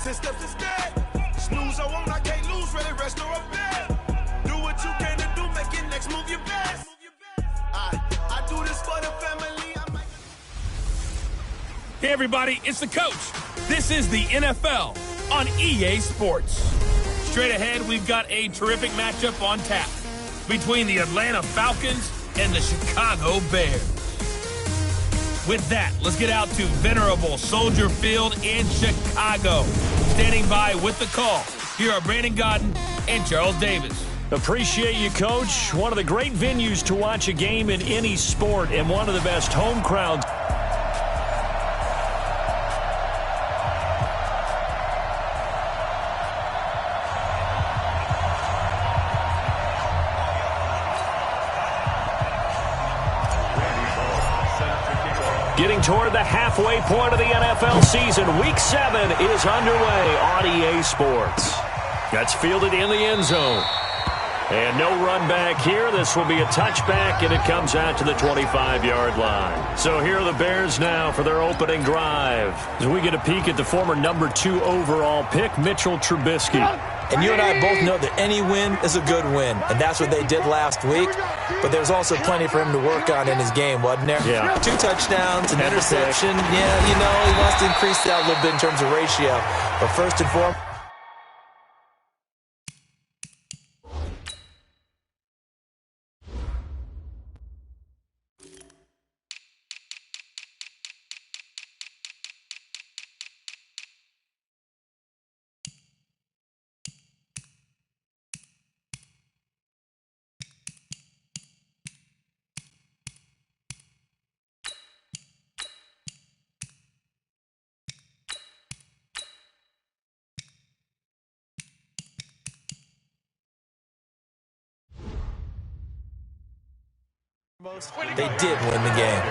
10 steps instead. Snooze, I won't, I can't lose, really rest or a bed. Do what you can to do, make your next move your best. I do this for the family. Hey everybody, it's the coach. This is the NFL on EA Sports. Straight ahead, we've got a terrific matchup on tap between the Atlanta Falcons and the Chicago Bears. With that, let's get out to venerable Soldier Field in Chicago. Standing by with the call, here are Brandon Godden and Charles Davis. Appreciate you, Coach. One of the great venues to watch a game in any sport and one of the best home crowds. Getting toward the halfway point of the NFL season, Week 7 is underway on EA Sports. That's fielded in the end zone. And no run back here. This will be a touchback, and it comes out to the 25-yard line. So here are the Bears now for their opening drive. As we get a peek at the former number 2 overall pick, Mitchell Trubisky. And you and I both know that any win is a good win, and that's what they did last week. But there's also plenty for him to work on in his game, wasn't there? Yeah. 2 touchdowns, an interception. Yeah, you know, he wants to increase that a little bit in terms of ratio. But first and foremost, they did win the game.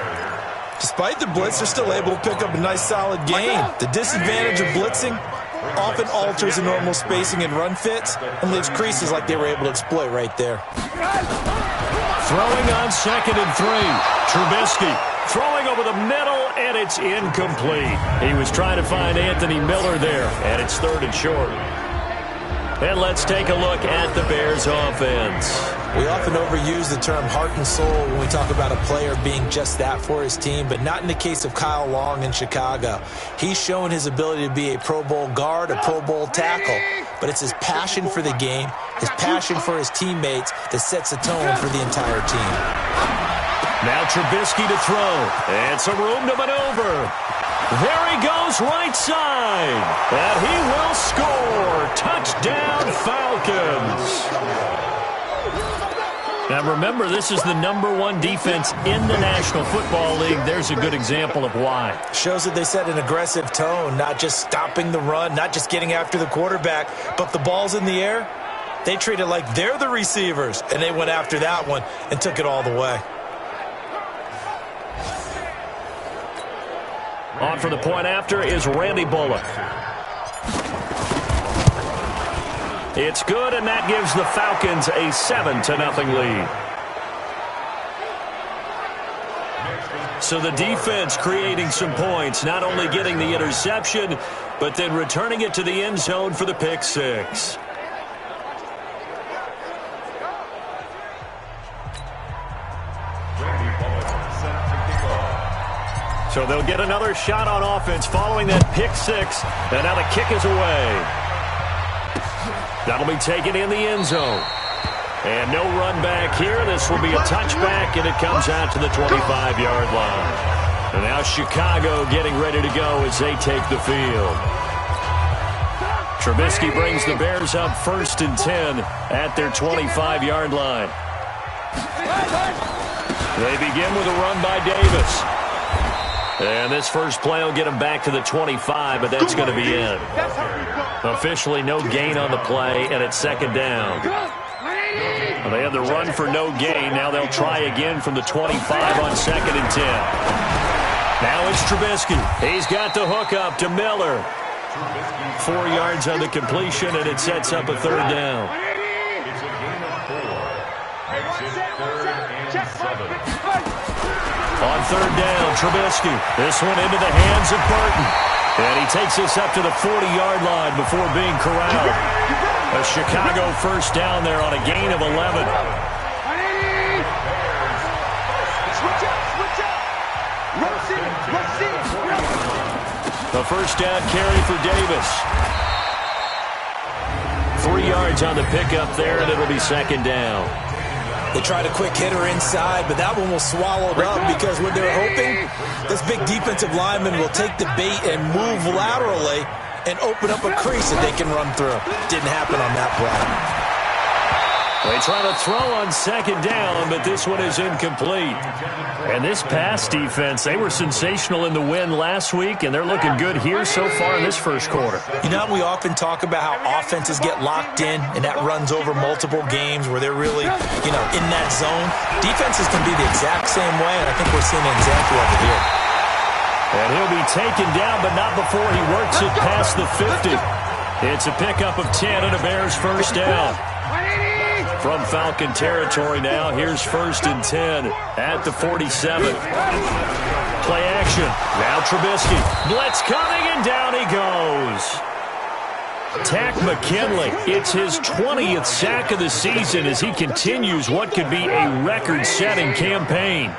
Despite the blitz, they're still able to pick up a nice, solid game. The disadvantage of blitzing often alters the normal spacing and run fits and leaves creases like they were able to exploit right there. Throwing on 2nd and 3. Trubisky throwing over the middle, and it's incomplete. He was trying to find Anthony Miller there, and it's 3rd and short. And let's take a look at the Bears offense. We often overuse the term heart and soul when we talk about a player being just that for his team, but not in the case of Kyle Long in Chicago. He's shown his ability to be a Pro Bowl guard, a Pro Bowl tackle, but it's his passion for the game, his passion for his teammates that sets the tone for the entire team. Now Trubisky to throw, and some room to maneuver. There he goes, right side, and he will score. Touchdown, Falcons. Now remember, this is the #1 defense in the National Football League. There's a good example of why. Shows that they set an aggressive tone, not just stopping the run, not just getting after the quarterback, but the ball's in the air. They treat it like they're the receivers, and they went after that one and took it all the way. On for the point after is Randy Bullock. It's good, and that gives the Falcons a 7-0 lead. So the defense creating some points, not only getting the interception, but then returning it to the end zone for the pick six. So they'll get another shot on offense following that pick six, and now the kick is away. That'll be taken in the end zone. And no run back here. This will be a touchback, and it comes out to the 25-yard line. And now Chicago getting ready to go as they take the field. Trubisky brings the Bears up 1st and 10 at their 25-yard line. They begin with a run by Davis. And this first play will get them back to the 25, but that's going to be it. Officially no gain on the play, and it's 2nd down. Well, they had the run for no gain. Now they'll try again from the 25 on 2nd and 10. Now it's Trubisky. He's got the hook up to Miller. 4 yards on the completion, and it sets up a 3rd down. On 3rd down, Trubisky. This one into the hands of Burton. And he takes us up to the 40-yard line before being corralled. A Chicago first down there on a gain of 11. The first down carry for Davis. 3 yards on the pickup there, and it'll be second down. They tried a quick hitter inside, but that one was swallowed up because what they were hoping, this big defensive lineman will take the bait and move laterally and open up a crease that they can run through. Didn't happen on that play. They try to throw on second down, but this one is incomplete. And this pass defense, they were sensational in the win last week, and they're looking good here so far in this first quarter. You know, we often talk about how offenses get locked in, and that runs over multiple games where they're really, in that zone. Defenses can be the exact same way, and I think we're seeing an example of it here. And he'll be taken down, but not before he works it past the 50. It's a pickup of 10 and a Bears first down. From Falcon territory now, here's 1st and 10 at the 47. Play action. Now Trubisky. Blitz coming, and down he goes. Takk McKinley. It's his 20th sack of the season as he continues what could be a record-setting campaign.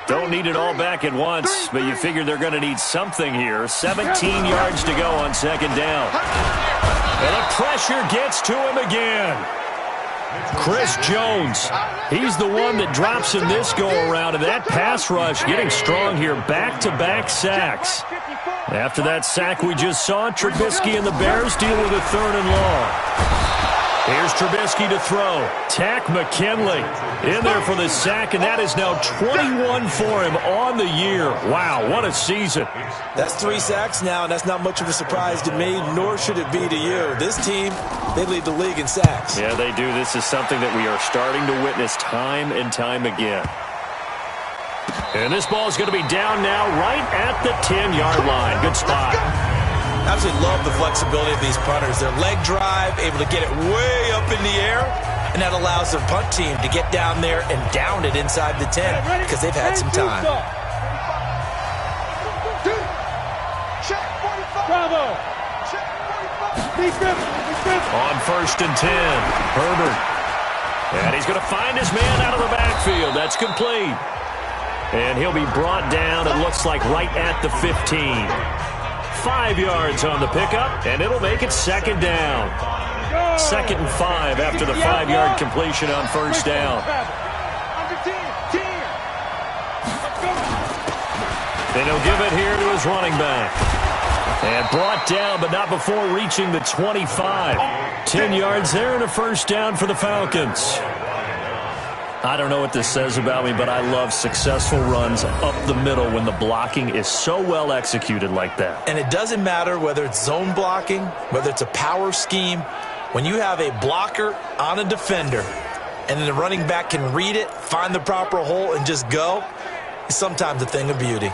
Don't need it all back at once, but you figure they're going to need something here. 17 yards to go on second down. And the pressure gets to him again. Chris Jones, he's the one that drops in this go-around, and that pass rush getting strong here, back-to-back sacks. After that sack we just saw, Trubisky and the Bears deal with a 3rd and long. Here's Trubisky to throw. Takk McKinley in there for the sack, and that is now 21 for him on the year. Wow, what a season. That's 3 sacks now, and that's not much of a surprise to me, nor should it be to you. This team, they lead the league in sacks. Yeah, they do. This is something that we are starting to witness time and time again. And this ball is going to be down now right at the 10-yard line. Good spot. I absolutely love the flexibility of these punters. Their leg drive, able to get it way up in the air, and that allows their punt team to get down there and down it inside the 10 because they've had some time. On 1st and 10, Herbert. And he's going to find his man out of the backfield. That's complete. And he'll be brought down, it looks like, right at the 15. 5 yards on the pickup, and it'll make it second down. 2nd and 5 after the 5-yard completion on first down. Then he'll give it here to his running back. And brought down, but not before reaching the 25. 10 yards there and a first down for the Falcons. I don't know what this says about me, but I love successful runs up the middle when the blocking is so well executed like that. And it doesn't matter whether it's zone blocking, whether it's a power scheme. When you have a blocker on a defender and then the running back can read it, find the proper hole, and just go, it's sometimes a thing of beauty.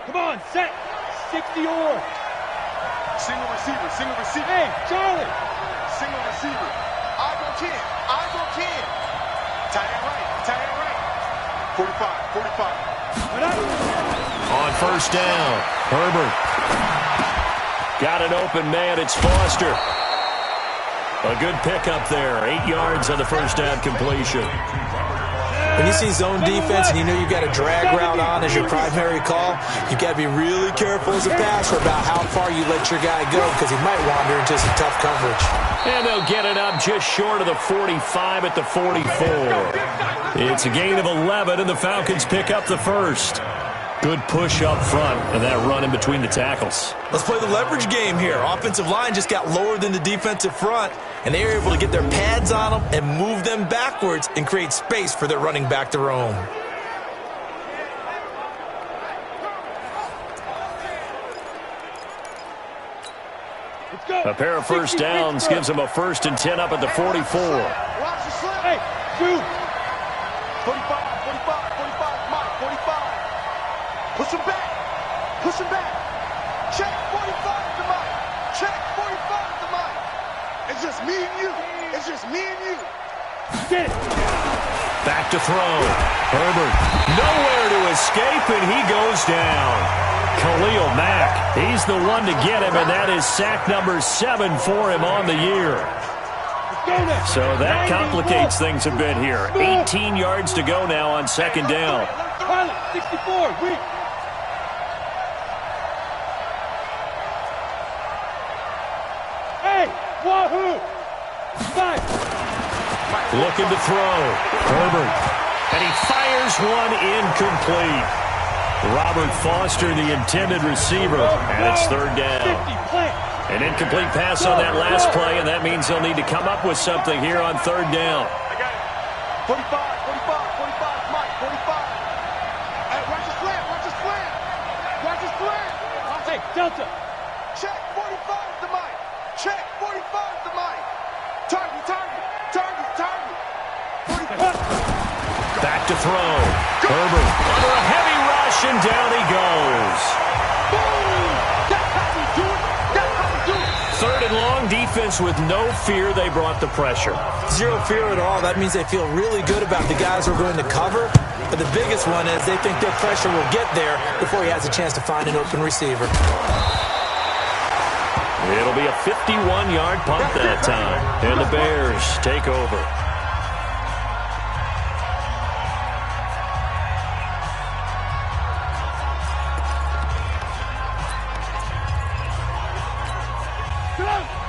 Come on, set. 60 or. Single receiver, single receiver. Hey, Charlie. Single receiver. I go 10. I go 10. Tight end right. 45, 45. On first down, Herbert. Got an open man, it's Foster. A good pickup there, 8 yards on the first down completion. When you see zone defense and you know you've got a drag route on as your primary call, you've got to be really careful as a passer about how far you let your guy go because he might wander into some tough coverage. And they'll get it up just short of the 45 at the 44. It's a gain of 11, and the Falcons pick up the first. Good push up front, and that run in between the tackles. Let's play the leverage game here. Offensive line just got lower than the defensive front, and they were able to get their pads on them and move them backwards and create space for their running back to roam. A pair of first downs gives them a 1st and 10 up at the 44. Hey, shoot. 45, 45, Mike, 45. Push him back. Check 45 to Mike. Check 45 to Mike. It's just me and you. Get it. Back to throw. Herbert nowhere to escape, and he goes down. Khalil Mack. He's the one to get him, and that is sack number 7 for him on the year. So that complicates things a bit here. 18 yards to go now on second down. 64, weak. Hey, wahoo! 5. Looking to throw. Herbert. And he fires one incomplete. Robert Foster, the intended receiver, and it's third down. An incomplete pass on that last play, and that means they'll need to come up with something here on third down. 45, 45, Mike, 45. Hey, watch the slant, watch the slant. Watch the slant. Hey, Delta. Check 45 to Mike. Check 45 to Mike. Target, target, target, target. 45. Back to throw. Herbert under a heavy rush, and down he goes. Boom! That's how we do it. That's how we do it. Third and long, defense with no fear. They brought the pressure. Zero fear at all. That means they feel really good about the guys who are going to cover. But the biggest one is they think their pressure will get there before he has a chance to find an open receiver. It'll be a 51-yard punt that time. And the Bears take over.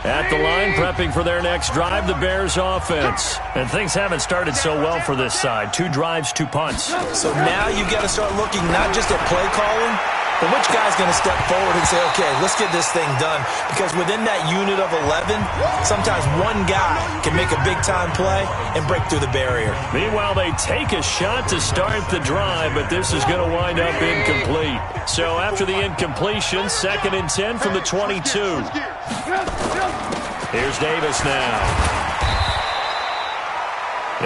At the line, prepping for their next drive, the Bears offense. And things haven't started so well for this side. 2 drives, 2 punts. So now you've got to start looking not just at play calling, but which guy's going to step forward and say, okay, let's get this thing done. Because within that unit of 11, sometimes one guy can make a big-time play and break through the barrier. Meanwhile, they take a shot to start the drive, but this is going to wind up incomplete. So after the incompletion, 2nd and 10 from the 22. Here's Davis now.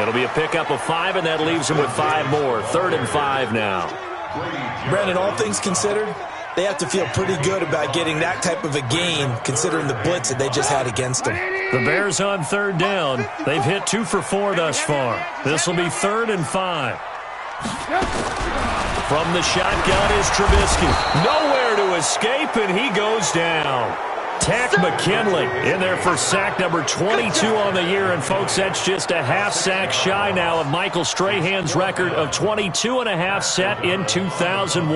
It'll be a pickup of 5, and that leaves him with 5 more. 3rd and 5 now. Brandon, all things considered, they have to feel pretty good about getting that type of a gain, considering the blitz that they just had against them. The Bears on 3rd down. They've hit 2 for 4 thus far. This will be 3rd and 5. From the shotgun is Trubisky. Nowhere to escape, and he goes down. Tack McKinley in there for sack number 22 on the year. And, folks, that's just a half sack shy now of Michael Strahan's record of 22.5 set in 2001.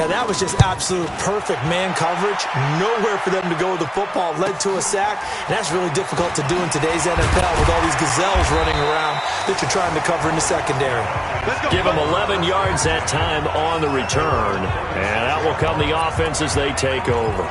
Now, that was just absolute perfect man coverage. Nowhere for them to go with the football. Led to a sack. And that's really difficult to do in today's NFL with all these gazelles running around that you're trying to cover in the secondary. Give them 11 yards that time on the return. And out will come the offense as they take over.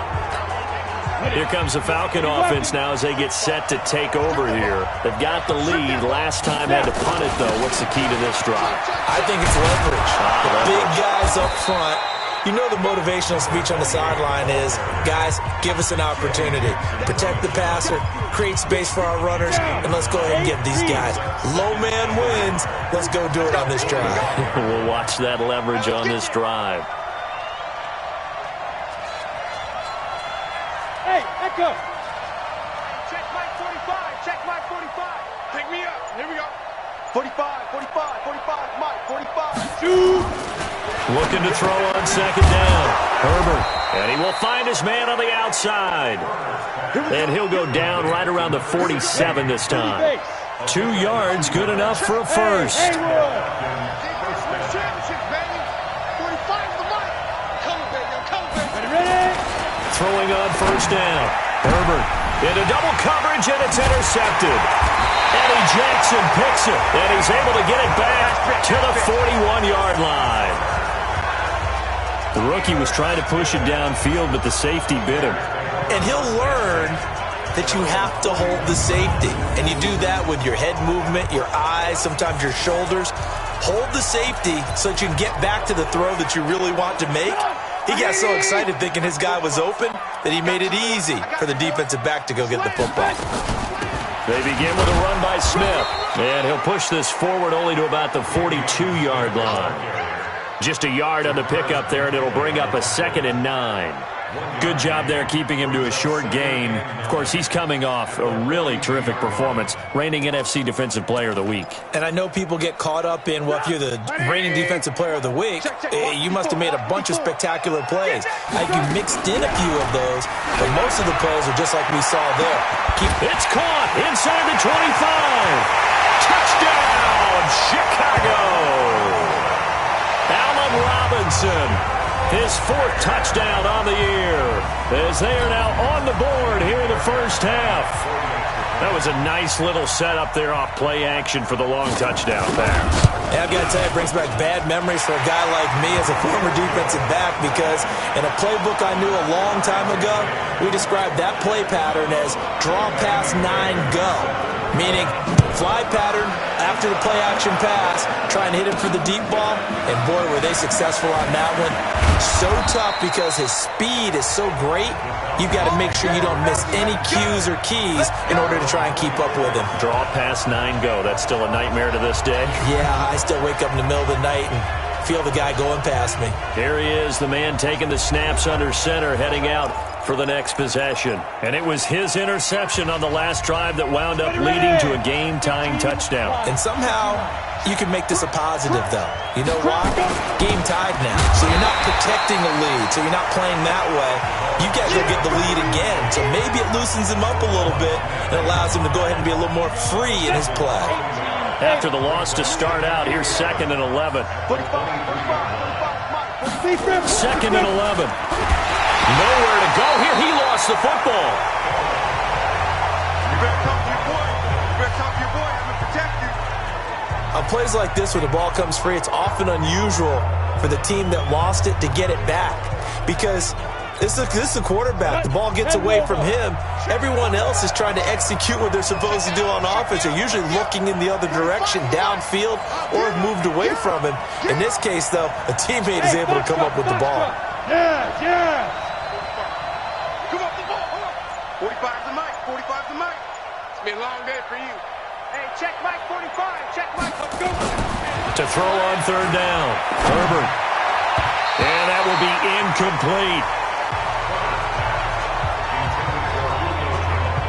Here comes the Falcon offense now as they get set to take over here. They've got the lead. Last time had to punt it, though. What's the key to this drive? I think it's leverage. The big guys up front. You know the motivational speech on the sideline is, guys, give us an opportunity. Protect the passer, create space for our runners, and let's go ahead and give these guys. Low man wins. Let's go do it on this drive. We'll watch that leverage on this drive. Hey, echo. Check Mike 45. Check Mike 45. Pick me up. Here we go. 45, 45, 45, Mike, 45. Shoot. Looking to throw on 2nd down. Herbert. And he will find his man on the outside. And he'll go down right around the 47 this time. 2 yards, good enough for a first. Throwing on 1st down. Herbert into double coverage, and it's intercepted. Eddie Jackson picks it, and he's able to get it back to the 41-yard line. The rookie was trying to push it downfield, but the safety bit him. And he'll learn that you have to hold the safety. And you do that with your head movement, your eyes, sometimes your shoulders. Hold the safety so that you can get back to the throw that you really want to make. He got so excited thinking his guy was open that he made it easy for the defensive back to go get the football. They begin with a run by Smith. And he'll push this forward only to about the 42-yard line. Just a yard on the pickup there, and it'll bring up a 2nd and 9. Good job there keeping him to a short gain. Of course, he's coming off a really terrific performance, reigning NFC Defensive Player of the Week. And I know people get caught up in, well, if you're the reigning Defensive Player of the Week, you must have made a bunch of spectacular plays. I think you mixed in a few of those, but most of the plays are just like we saw there. It's caught inside the 25. Touchdown, Chicago. Allen Robinson, his 4th touchdown on the year, as they are now on the board here in the first half. That was a nice little setup there off play action for the long touchdown pass. Yeah, I've got to tell you, it brings back bad memories for a guy like me as a former defensive back, because in a playbook I knew a long time ago, we described that play pattern as draw pass 9 go, meaning fly pattern after the play action pass, try and hit him for the deep ball, and boy, were they successful on that one. So tough because his speed is so great, you've got to make sure you don't miss any cues or keys in order to try and keep up with him. Draw pass 9 go. That's still a nightmare to this day? Yeah, I still wake up in the middle of the night and feel the guy going past me. Here he is, the man taking the snaps under center, heading out for the next possession. And it was his interception on the last drive that wound up leading to a game-tying touchdown. And somehow you can make this a positive, though. You know why? Game tied now. So you're not protecting a lead, so you're not playing that way. You got to go get the lead again. So maybe it loosens him up a little bit and allows him to go ahead and be a little more free in his play. After the loss to start out, here's 2nd and 11. 2nd and 11. Nowhere to go here. He lost the football. You better talk to your boy. You better talk to your boy. I'm going to protect you. On plays like this where the ball comes free, it's often unusual for the team that lost it to get it back, because this is a quarterback. The ball gets away from him. Everyone else is trying to execute what they're supposed to do on offense. They're usually looking in the other direction, downfield, or have moved away from him. In this case, though, a teammate is able to come up with the ball. Yeah. Come on, come on. 45's the mic. 45's the mic. It's been a long day for you. Hey, check Mike 45. Check Mike. Let's go. To throw on 3rd down. Herbert. And that will be incomplete.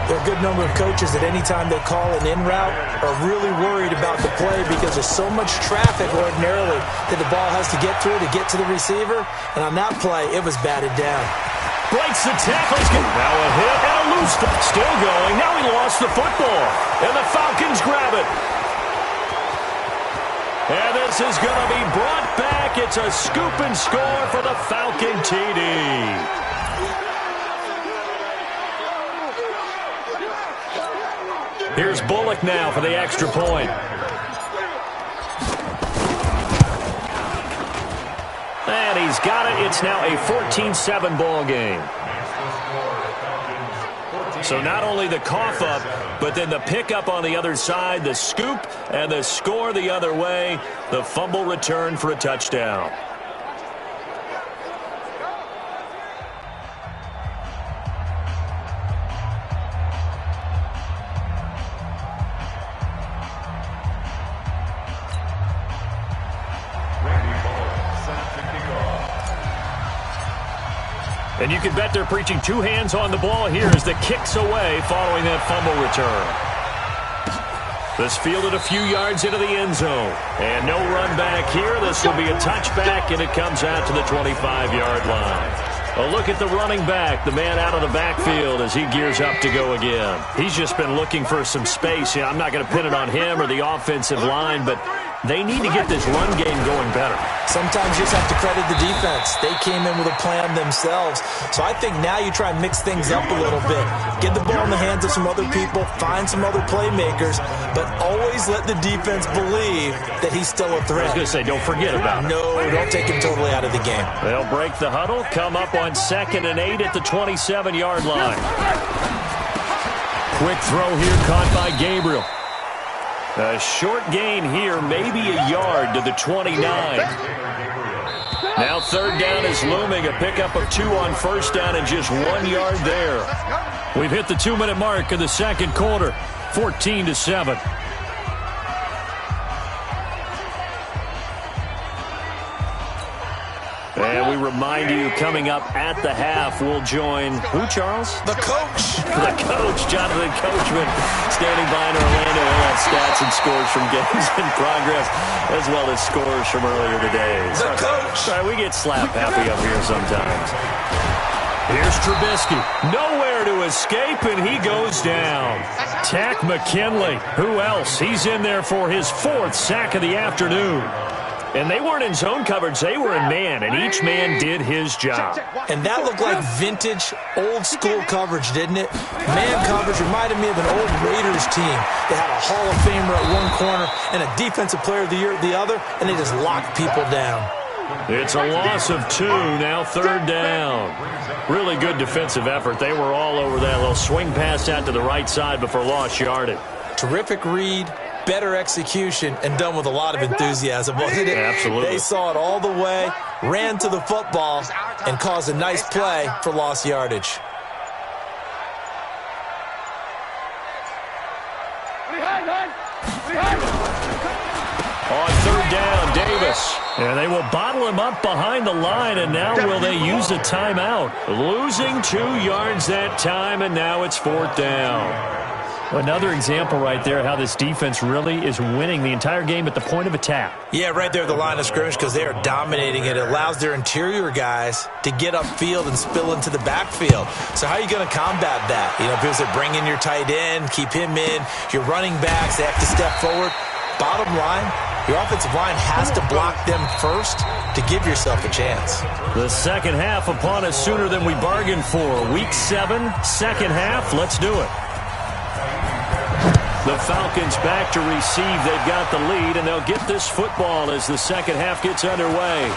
There are a good number of coaches that any time they call an in route are really worried about the play, because there's so much traffic ordinarily that the ball has to get through to get to the receiver. And on that play, it was batted down. Breaks the tackle. Now a hit and a loose. Still going. Now he lost the football. And the Falcons grab it. And this is going to be brought back. It's a scoop and score for the Falcon TD. Here's Bullock now for the extra point. And he's got it. It's now a 14-7 ball game. So not only the cough up, but then the pickup on the other side, the scoop, and the score the other way. The fumble return for a touchdown. And you can bet they're preaching 2 hands on the ball here as the kick's away following that fumble return. This fielded a few yards into the end zone. And no run back here. This will be a touchback, and it comes out to the 25-yard line. A look at the running back, the man out of the backfield as he gears up to go again. He's just been looking for some space. You know, I'm not going to pin it on him or the offensive line, but they need to get this run game going better. Sometimes you just have to credit the defense. They came in with a plan themselves. So I think now you try and mix things up a little bit. Get the ball in the hands of some other people, find some other playmakers, but always let the defense believe that he's still a threat. I was going to say, don't forget about it. No, don't take him totally out of the game. They'll break the huddle, come up on 2nd and 8 at the 27-yard line. Quick throw here caught by Gabriel. A short gain here, maybe a yard to the 29. Now 3rd down is looming, a pickup of 2 on 1st down and just 1 yard there. We've hit the 2-minute mark of the 2nd quarter, 14-7. And we remind you, coming up at the half, we'll join who, Charles? The coach. The coach, Jonathan Coachman, standing by in Orlando. He'll have stats and scores from games in progress, as well as scores from earlier today. The coach. Sorry, we get slap happy up here sometimes. Here's Trubisky. Nowhere to escape, and he goes down. Tack McKinley. Who else? He's in there for his 4th sack of the afternoon. And they weren't in zone coverage. They were in man, and each man did his job. And that looked like vintage, old-school coverage, didn't it? Man coverage reminded me of an old Raiders team. They had a Hall of Famer at one corner and a Defensive Player of the Year at the other, and they just locked people down. It's a loss of 2, now 3rd down. Really good defensive effort. They were all over that little swing pass out to the right side before lost yardage. Terrific read, better execution, and done with a lot of enthusiasm, wasn't it? Absolutely. They saw it all the way, ran to the football, and caused a nice play for lost yardage. On 3rd down, Davis. And they will bottle him up behind the line, and now will they use a timeout? Losing 2 yards that time, and now it's 4th down. Another example right there how this defense really is winning the entire game at the point of attack. Yeah, right there at the line of scrimmage because they are dominating it. It allows their interior guys to get upfield and spill into the backfield. So how are you going to combat that? You know, people say bring in your tight end, keep him in. Your running backs, they have to step forward. Bottom line, your offensive line has to block them first to give yourself a chance. The second half upon us sooner than we bargained for. Week 7, second half. Let's do it. The Falcons back to receive. They've got the lead, and they'll get this football as the second half gets underway.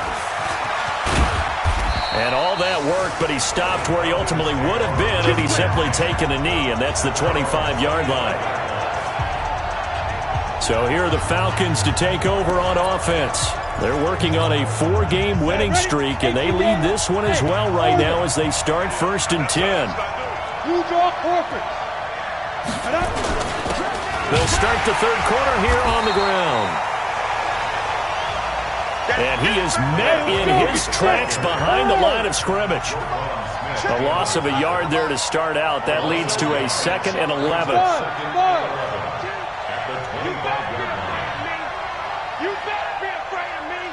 And all that work, but he stopped where he ultimately would have been had he simply taken a knee, and that's the 25-yard line. So here are the Falcons to take over on offense. They're working on a 4-game winning streak, and they lead this one as well right now as they start 1st and 10. They'll start the 3rd quarter here on the ground. And he is met in his tracks behind the line of scrimmage. A loss of a yard there to start out. That leads to a 2nd and 11. You better be afraid of me.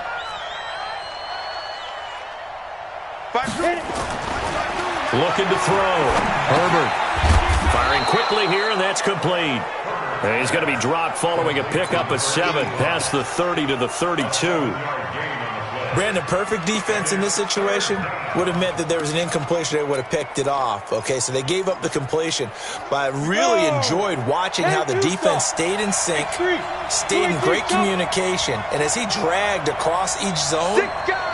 Looking to throw. Herbert firing quickly here, and that's complete. And he's going to be dropped following a pickup of 7 past the 30 to the 32. Brandon, perfect defense in this situation would have meant that there was an incompletion. They would have picked it off. Okay, so they gave up the completion. But I really enjoyed watching how the defense stayed in sync, stayed in great communication. And as he dragged across each zone,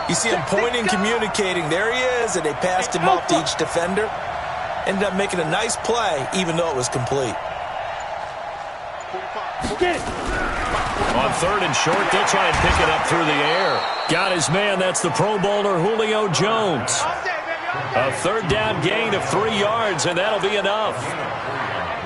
you see him pointing, communicating. There he is, and they passed him off to each defender. Ended up making a nice play, even though it was complete. On 3rd and short, they'll try and pick it up through the air. Got his man. That's the Pro Bowler Julio Jones. A 3rd down gain of 3 yards, and that'll be enough.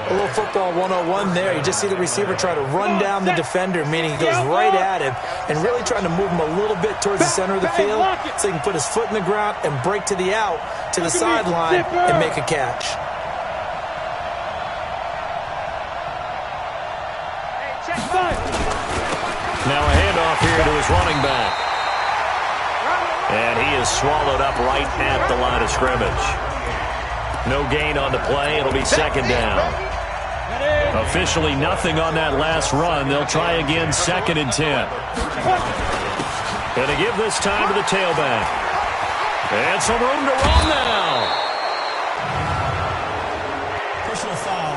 A little football 101 there. You just see the receiver try to run down the defender, meaning he goes right at him, and really trying to move him a little bit towards the center of the field so he can put his foot in the ground and break to the out, to the sideline, and make a catch. Now a handoff here to his running back. And he is swallowed up right at the line of scrimmage. No gain on the play. It'll be 2nd down. Officially nothing on that last run. They'll try again 2nd and 10. Going to give this time to the tailback. And some room to run now. Personal foul.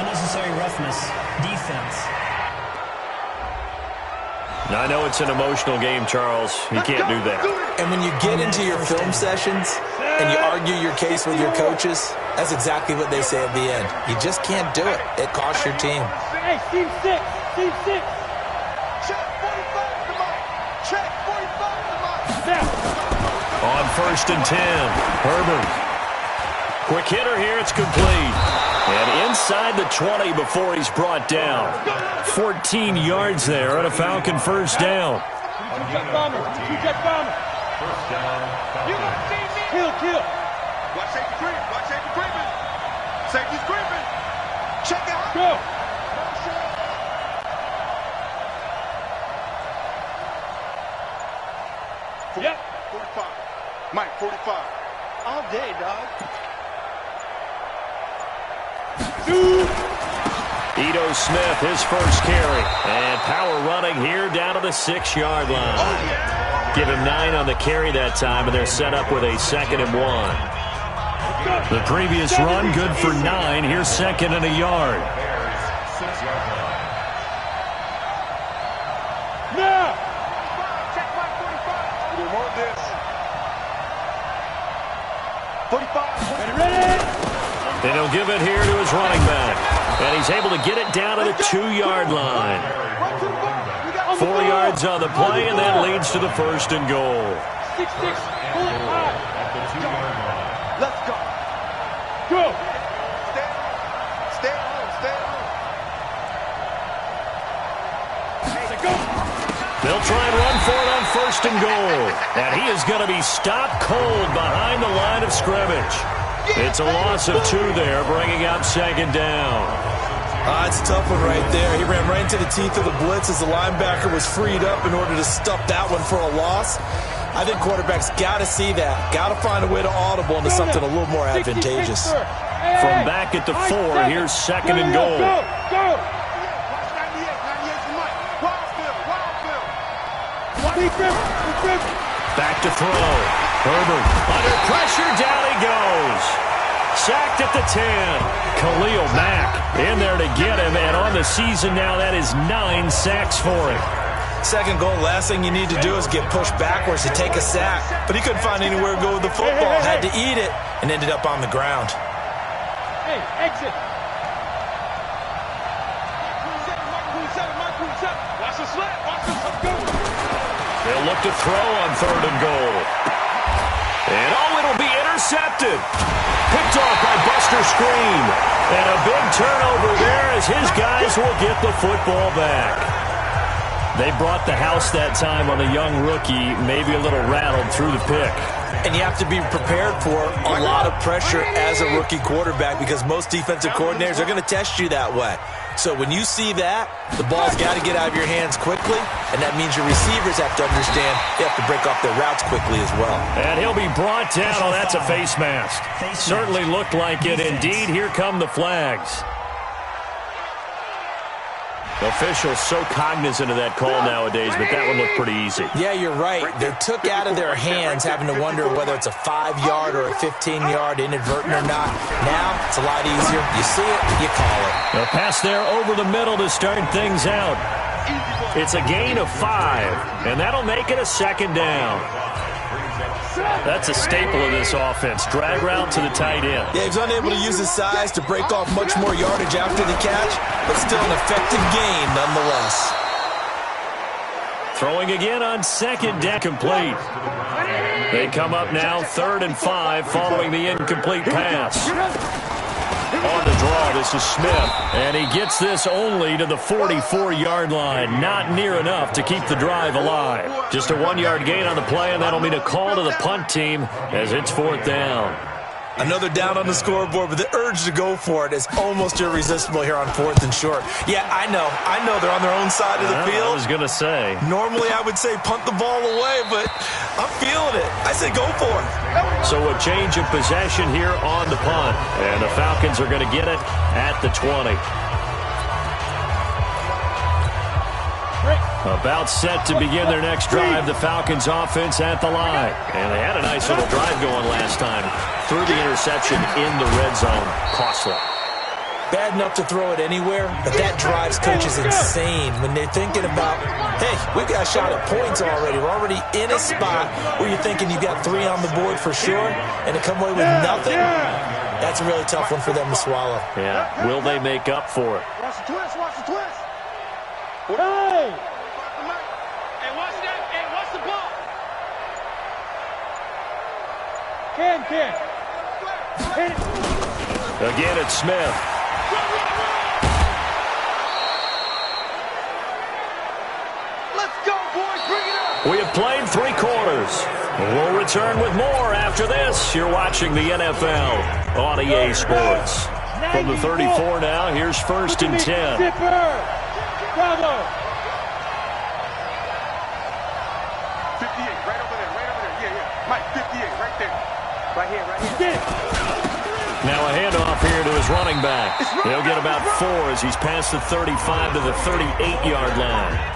Unnecessary roughness. Defense. Now, I know it's an emotional game, Charles. You can't do that. And when you get into your film sessions and you argue your case with your coaches, that's exactly what they say at the end. You just can't do it. It costs your team. Hey, team 6. Team 6. Check 45 to Mike. Check 45 to Mike. On 1st and 10, Herbert. Quick hitter here. It's complete. And inside the 20 before he's brought down. 14 yards there on a Falcon 1st down. Kill. Watch safety creep. Watch safety creeping. Safety's creeping. Check it out. Go. Yep. 45. Mike, 45. All day, dog. Ito Smith, his first carry. And power running here down to the 6-yard line. Oh, yeah. Give him 9 on the carry that time, and they're set up with a 2nd and 1. The previous run, good for 9. Here's 2nd and a yard. Now. Check my 45. We want this. 45. Ready? And he'll give it here to his running back. And he's able to get it down to the 2-yard line. 4 yards on the play, and that leads to the 1st and goal. 6-6. Pull it high. Let's go. Go. Stay on. Go. They'll try and run for it on 1st and goal. And he is going to be stopped cold behind the line of scrimmage. It's a loss of 2 there, bringing out 2nd down. It's a tough one right there. He ran right into the teeth of the blitz as the linebacker was freed up in order to stuff that one for a loss. I think quarterbacks got to see that. Got to find a way to audible into something a little more advantageous. From back at the 4, here's 2nd and goal. Go. Back to throw. Herbert under pressure, down he goes. Sacked at the 10. Khalil Mack in there to get him, and on the season now, that is 9 sacks for him. 2nd goal, last thing you need to do is get pushed backwards to take a sack. But he couldn't find anywhere to go with the football. Had to eat it and ended up on the ground. Hey, exit. Watch the slap. Go. They'll look to throw on 3rd and goal. And it'll be intercepted. Picked off by Buster Screen. And a big turnover there as his guys will get the football back. They brought the house that time on the young rookie, maybe a little rattled through the pick. And you have to be prepared for a lot of pressure as a rookie quarterback because most defensive coordinators are going to test you that way. So when you see that, the ball's got to get out of your hands quickly, and that means your receivers have to understand they have to break off their routes quickly as well. And he'll be brought down. Oh, that's a face mask. Certainly looked like it. Indeed, here come the flags. Officials so cognizant of that call nowadays, but that one looked pretty easy. Yeah, you're right. They're took out of their hands having to wonder whether it's a 5-yard or a 15-yard inadvertent or not. Now, it's a lot easier. You see it, you call it. A pass there over the middle to start things out. It's a gain of 5, and that'll make it a 2nd down. That's a staple of this offense. Drag route to the tight end. Yeah, he was unable to use his size to break off much more yardage after the catch, but still an effective gain nonetheless. Throwing again on 2nd down, complete. They come up now 3rd and 5 following the incomplete pass. On the draw, this is Smith, and he gets this only to the 44-yard line. Not near enough to keep the drive alive. Just a 1-yard gain on the play, and that'll mean a call to the punt team as it's 4th down. Another down on the scoreboard, but the urge to go for it is almost irresistible here on 4th and short. Yeah, I know they're on their own side of the field. I was going to say. Normally I would say punt the ball away, but I'm feeling it. I say go for it. So a change of possession here on the punt, and the Falcons are going to get it at the 20. About set to begin their next drive, the Falcons offense at the line. And they had a nice little drive going last time. Threw the interception in the red zone. Costly. Bad enough to throw it anywhere, but that drives coaches insane when they're thinking about, hey, we've got a shot at points already. We're already in a spot where you're thinking you got 3 on the board for sure, and to come away with nothing, that's a really tough one for them to swallow. Yeah, will they make up for it? Watch the twist, watch the twist. Hey! Ken. Again, it's Smith. Let's go, boys. Bring it up. We have played 3 quarters. Bears. We'll return with more after this. You're watching the NFL on EA Sports. From the 34 now, here's 1st and 10. Bravo. 58, right over there. Yeah. Mike, 58, right there. Right here. Now a handoff here to his running back. He'll get about 4 as he's past the 35 to the 38-yard line.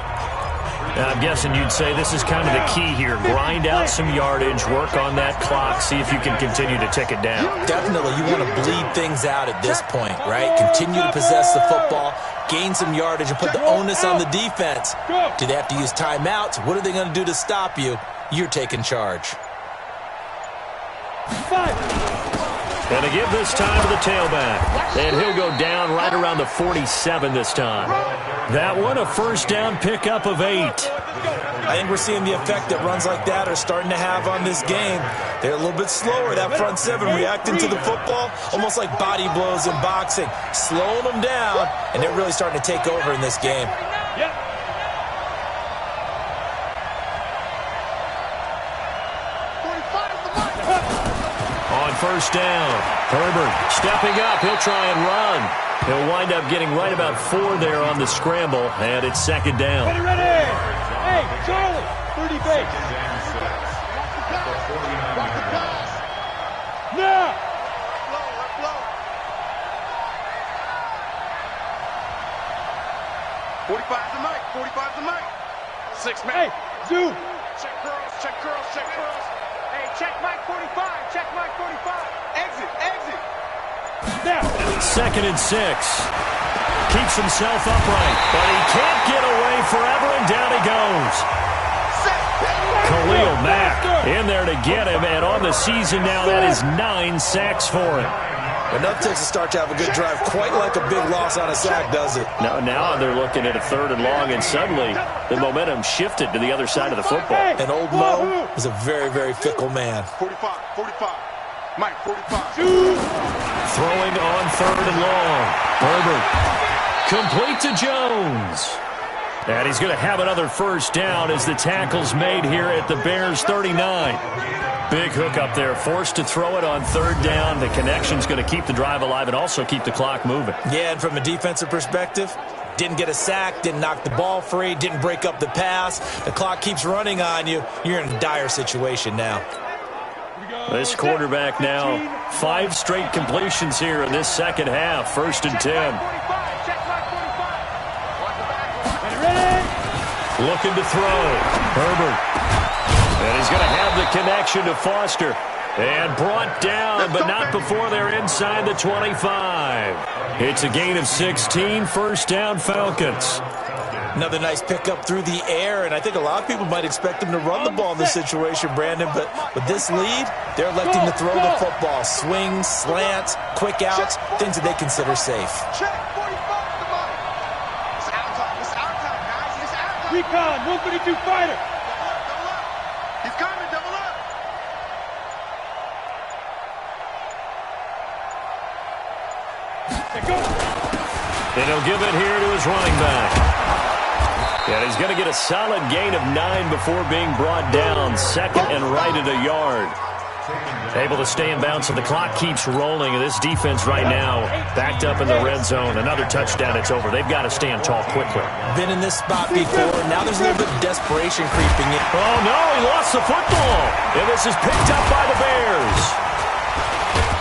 Now, I'm guessing you'd say this is kind of the key here. Grind out some yardage, work on that clock, see if you can continue to tick it down. Definitely, you want to bleed things out at this point, right? Continue to possess the football, gain some yardage, and put the onus on the defense. Do they have to use timeouts? What are they going to do to stop you? You're taking charge. 5. And to give this time to the tailback. And he'll go down right around the 47 this time. That one, a first down pickup of 8. I think we're seeing the effect that runs like that are starting to have on this game. They're a little bit slower, that front 7, reacting to the football, almost like body blows in boxing, slowing them down, and they're really starting to take over in this game. On first down, Herbert stepping up. He'll try and run. He'll wind up getting right about 4 there on the scramble, and it's 2nd down. Ready. Hey, Charlie, 30 base. Now. 45's the mic. 45's the mic. 6 man. Hey, zoom. Check curls. Hey, check Mike 45. Check Mike 45. Exit. Now. 2nd and 6. Keeps himself upright, but he can't get away forever, and down he goes. Khalil Mack in there to get him, and on the season now, that is 9 sacks for him. Enough takes to start to have a good drive, quite like a big loss on a sack, does it? Now they're looking at a 3rd and long, and suddenly the momentum shifted to the other side of the football. And old Mo is a very, very fickle man. 45. Mike, 45. Throwing on 3rd and long. Herbert complete to Jones. And he's going to have another first down as the tackle's made here at the Bears 39. Big hook up there, forced to throw it on 3rd down. The connection's going to keep the drive alive and also keep the clock moving. Yeah, and from a defensive perspective, didn't get a sack, didn't knock the ball free, didn't break up the pass. The clock keeps running on you. You're in a dire situation now. This quarterback now, 5 straight completions here in this second half. 1st and 10. Looking to throw. Herbert. And he's going to have the connection to Foster. And brought down, but not before they're inside the 25. It's a gain of 16. First down, Falcons. Another nice pickup through the air, and I think a lot of people might expect him to run the ball in this situation, Brandon, but with this lead, they're electing to throw the football. Swings, slants, quick outs, things that they consider safe. Check 45 the mic. It's our time, guys. It's our time. Recon, 132 fighter. Double up. He's coming, double up. And he'll give it here to his running back. And he's going to get a solid gain of 9 before being brought down. 2nd and right at a yard. Able to stay in bounds, so the clock keeps rolling. And this defense right now backed up in the red zone. Another touchdown, it's over. They've got to stand tall quickly. Been in this spot before. Now there's a little bit of desperation creeping in. Oh, no, he lost the football. And this is picked up by the Bears.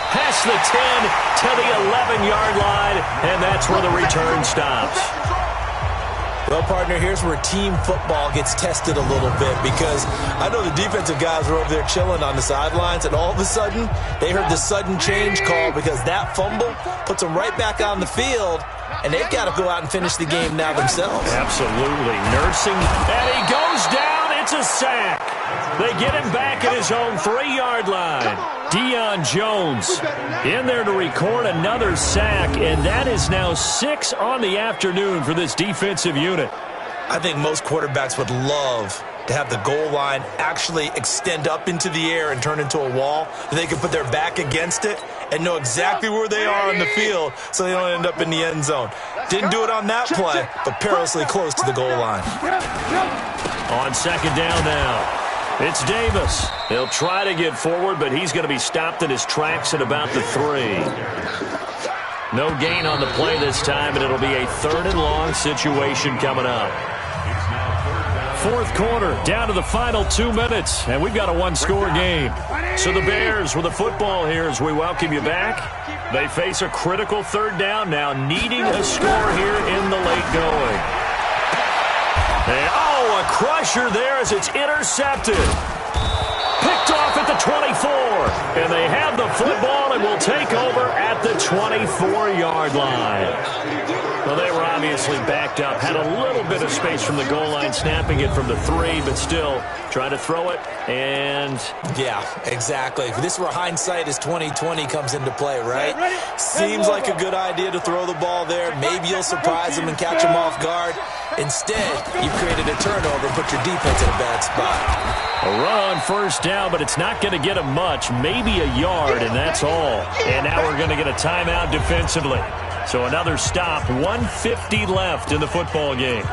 Past the 10 to the 11-yard line, and that's where the return stops. Well, partner, here's where team football gets tested a little bit, because I know the defensive guys were over there chilling on the sidelines, and all of a sudden, they heard the sudden change call because that fumble puts them right back on the field, and they've got to go out and finish the game now themselves. Absolutely. Nursing, and he goes down. It's a sack. They get him back at his own 3-yard line. Deion Jones in there to record another sack, and that is now 6 on the afternoon for this defensive unit. I think most quarterbacks would love to have the goal line actually extend up into the air and turn into a wall, that they can put their back against it and know exactly where they are on the field so they don't end up in the end zone. Didn't do it on that play, but perilously close to the goal line. On 2nd down now. It's Davis. He'll try to get forward, but he's going to be stopped in his tracks at about the 3. No gain on the play this time, and it'll be a 3rd and long situation coming up. 4th quarter, down to the final 2 minutes, and we've got a 1-score game. So the Bears with the football here as we welcome you back. They face a critical 3rd down now, needing a score here in the late going. And, a crusher there as it's intercepted. Picked off at the 24, and they have the football and will take over at the 24-yard line. Well, they were obviously backed up, had a little bit of space from the goal line, snapping it from the 3, but still trying to throw it, and... Yeah, exactly. This is where hindsight is 20/20 comes into play, right? Seems like a good idea to throw the ball there. Maybe you'll surprise them and catch them off guard. Instead, you created a turnover and put your defense in a bad spot. A run, 1st down, but it's not going to get them much, maybe a yard, and that's all. And now we're going to get a timeout defensively. So another stop, 1:50 left in the football game.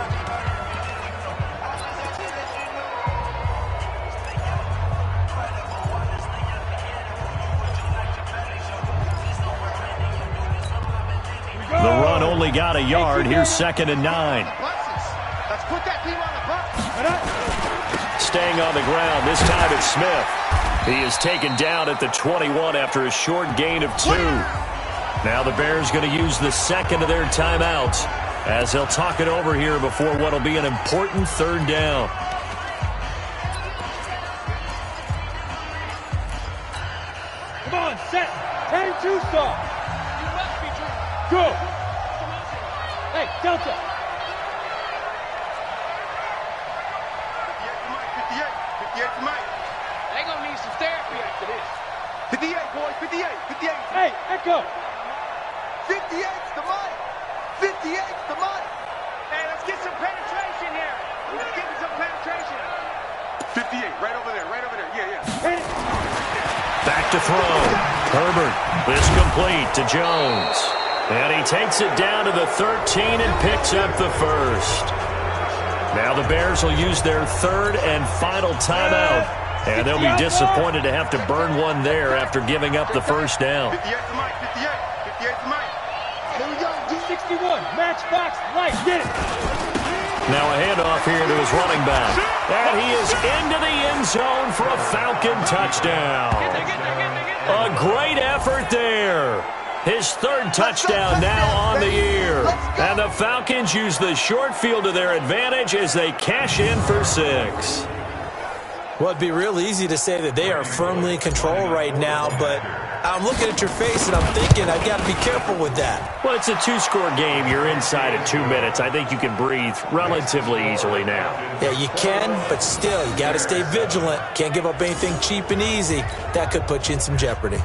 The run only got a yard. Here's 2nd and 9. Let's put that team on the bus. Staying on the ground, this time it's Smith. He is taken down at the 21 after a short gain of 2. Now the Bears going to use the 2nd of their timeouts as they'll talk it over here before what will be an important 3rd down. Come on, set. 10-2 stop. Go. Hey, Delta. 58 to Mike. They gonna need some therapy after this. 58, boys, 58. Hey, Echo. 58's the Mike. 58's the Mike. Hey, let's get some penetration here. Let's get some penetration. 58, right over there. Yeah. Back to throw. Herbert, this complete to Jones. And he takes it down to the 13 and picks up the 1st. Now the Bears will use their 3rd and final timeout. And they'll be disappointed to have to burn one there after giving up the 1st down. 58 to Mike. 58 to Mike. Here we go. 61. Matchbox. Light. Get it. Now a handoff here to his running back. And he is into the end zone for a Falcon touchdown. A great effort there. His 3rd touchdown now on the year. And the Falcons use the short field to their advantage as they cash in for 6. Well, it'd be real easy to say that they are firmly in control right now, but I'm looking at your face and I'm thinking I've got to be careful with that. Well, it's a 2-score game. You're inside of 2 minutes. I think you can breathe relatively easily now. Yeah, you can, but still, you got to stay vigilant. Can't give up anything cheap and easy. That could put you in some jeopardy.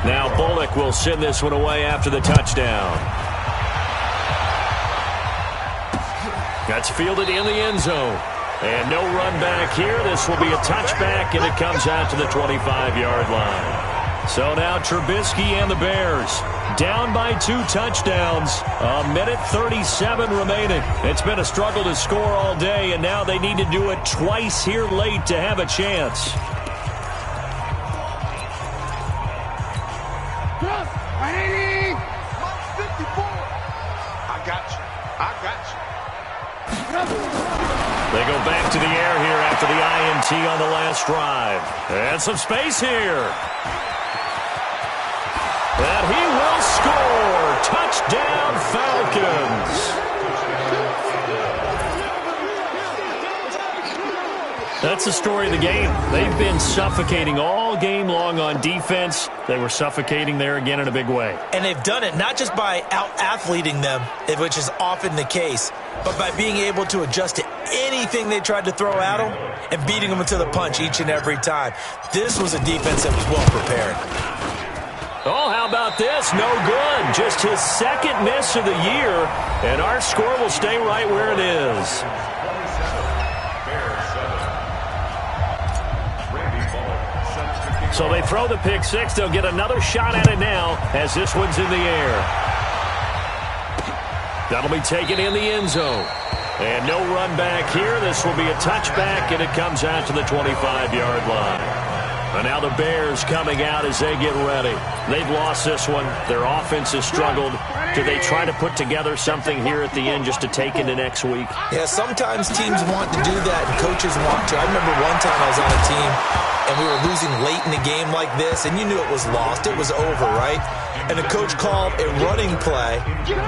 Now Bullock will send this one away after the touchdown. That's fielded in the end zone. And no run back here. This will be a touchback, and it comes out to the 25-yard line. So now Trubisky and the Bears down by 2 touchdowns. 1:37 remaining. It's been a struggle to score all day, and now they need to do it twice here late to have a chance. They go back to the air here after the INT on the last drive. And some space here. And he will score. Touchdown, Falcons. That's the story of the game. They've been suffocating all game long on defense. They were suffocating there again in a big way. And they've done it not just by out-athleting them, which is often the case, but by being able to adjust to anything they tried to throw at them and beating them to the punch each and every time. This was a defense that was well prepared. Oh, how about this? No good. Just his 2nd miss of the year, and our score will stay right where it is. So they throw the pick 6. They'll get another shot at it now as this one's in the air. That'll be taken in the end zone. And no run back here. This will be a touchback, and it comes out to the 25-yard line. And now the Bears coming out as they get ready. They've lost this one. Their offense has struggled. Do they try to put together something here at the end just to take into next week? Yeah, sometimes teams want to do that, and coaches want to. I remember one time I was on a team, and we were losing late in a game like this, and you knew it was lost. It was over, right? And the coach called a running play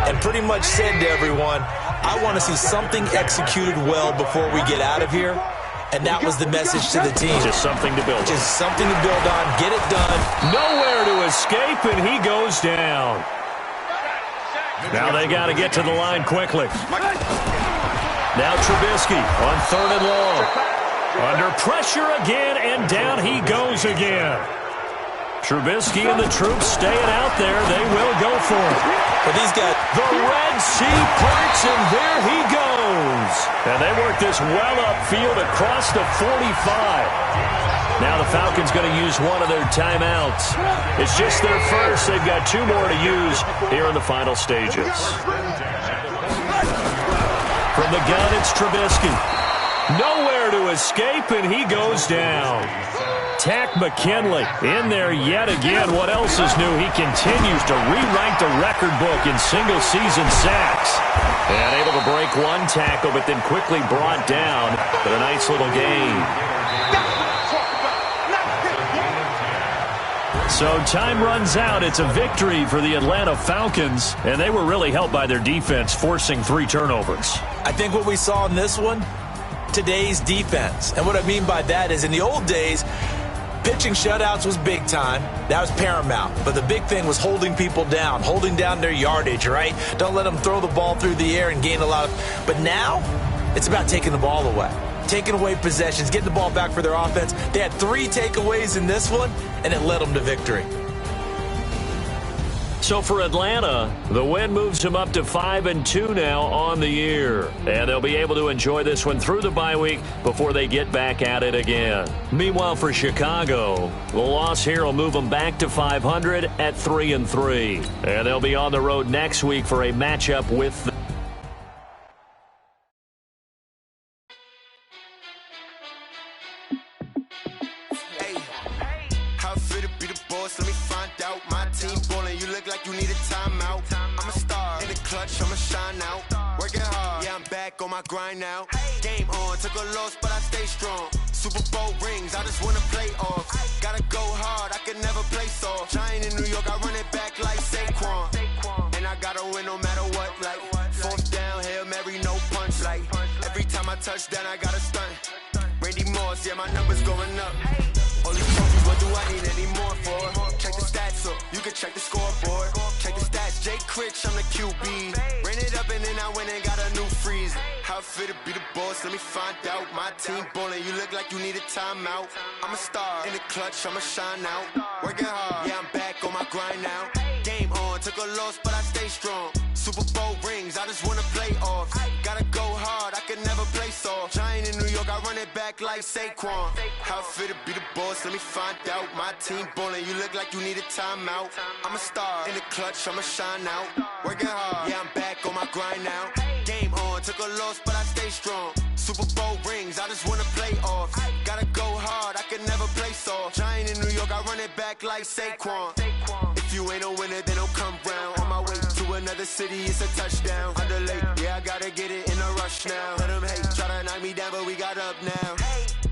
and pretty much said to everyone, I want to see something executed well before we get out of here. And that was the message to the team. Just something to build on. Just something to build on. Get it done. Nowhere to escape, and he goes down. Now they got to get to the line quickly. Now Trubisky on 3rd and long. Under pressure again, and down he goes again. Trubisky and the troops staying out there. They will go for it. But these guys, the Red Sea parts, and there he goes. And they work this well upfield across the 45. Now the Falcons going to use one of their timeouts. It's just their first. They've got 2 more to use here in the final stages. From the gun, it's Trubisky. Nowhere to escape, and he goes down. Tack McKinley in there yet again. What else is new? He continues to rewrite the record book in single-season sacks. And able to break one tackle, but then quickly brought down. But a nice little gain. So time runs out. It's a victory for the Atlanta Falcons, and they were really helped by their defense, forcing 3 turnovers. I think what we saw in this one, today's defense. And what I mean by that is in the old days, pitching shutouts was big time. That was paramount. But the big thing was holding people down, holding down their yardage, right? Don't let them throw the ball through the air and gain a lot of... But now, it's about taking the ball away. Taking away possessions, getting the ball back for their offense. They had 3 takeaways in this one, and it led them to victory. So for Atlanta, the win moves them up to 5-2 now on the year. And they'll be able to enjoy this one through the bye week before they get back at it again. Meanwhile, for Chicago, the loss here will move them back to 500 at 3-3. And they'll be on the road next week for a matchup with the on my grind now. Game on, took a loss, but I stay strong. Super Bowl rings, I just wanna play off. Gotta go hard, I can never play soft. Giant in New York, I run it back like Saquon. And I gotta win no matter what, like 4th down, Hail Mary, no punch. Like every time I touch down, I gotta stunt. Randy Moss, yeah, my numbers going up. All these trophies, what do I need any more for? Check the stats up, you can check the scoreboard. Check the stats, Jay Critch, I'm the QB. Ran it up and then I went and got a new freeze. How fit to be the boss, let me find out. My team ballin', you look like you need a timeout. I'm a star, in the clutch, I'ma shine out. Working hard, yeah, I'm back on my grind now. Game on, took a loss, but I stay strong. Super Bowl rings, I just wanna play off. Gotta go hard, I can never play soft. Giant in New York, I run it back like Saquon. How fit to be the boss, let me find out. My team ballin', you look like you need a timeout. I'm a star, in the clutch, I'ma shine out. Working hard, yeah, I'm back on my grind now. Game on, took a loss, but I stay strong. Super Bowl rings, I just wanna play off. Gotta go hard, I can never play soft. Giant in New York, I run it back like Saquon. If you ain't a winner, then don't come round. On my way to another city, it's a touchdown. Underlay, yeah, I gotta get it in a rush now. Let them hate, try to knock me down, but we got up now.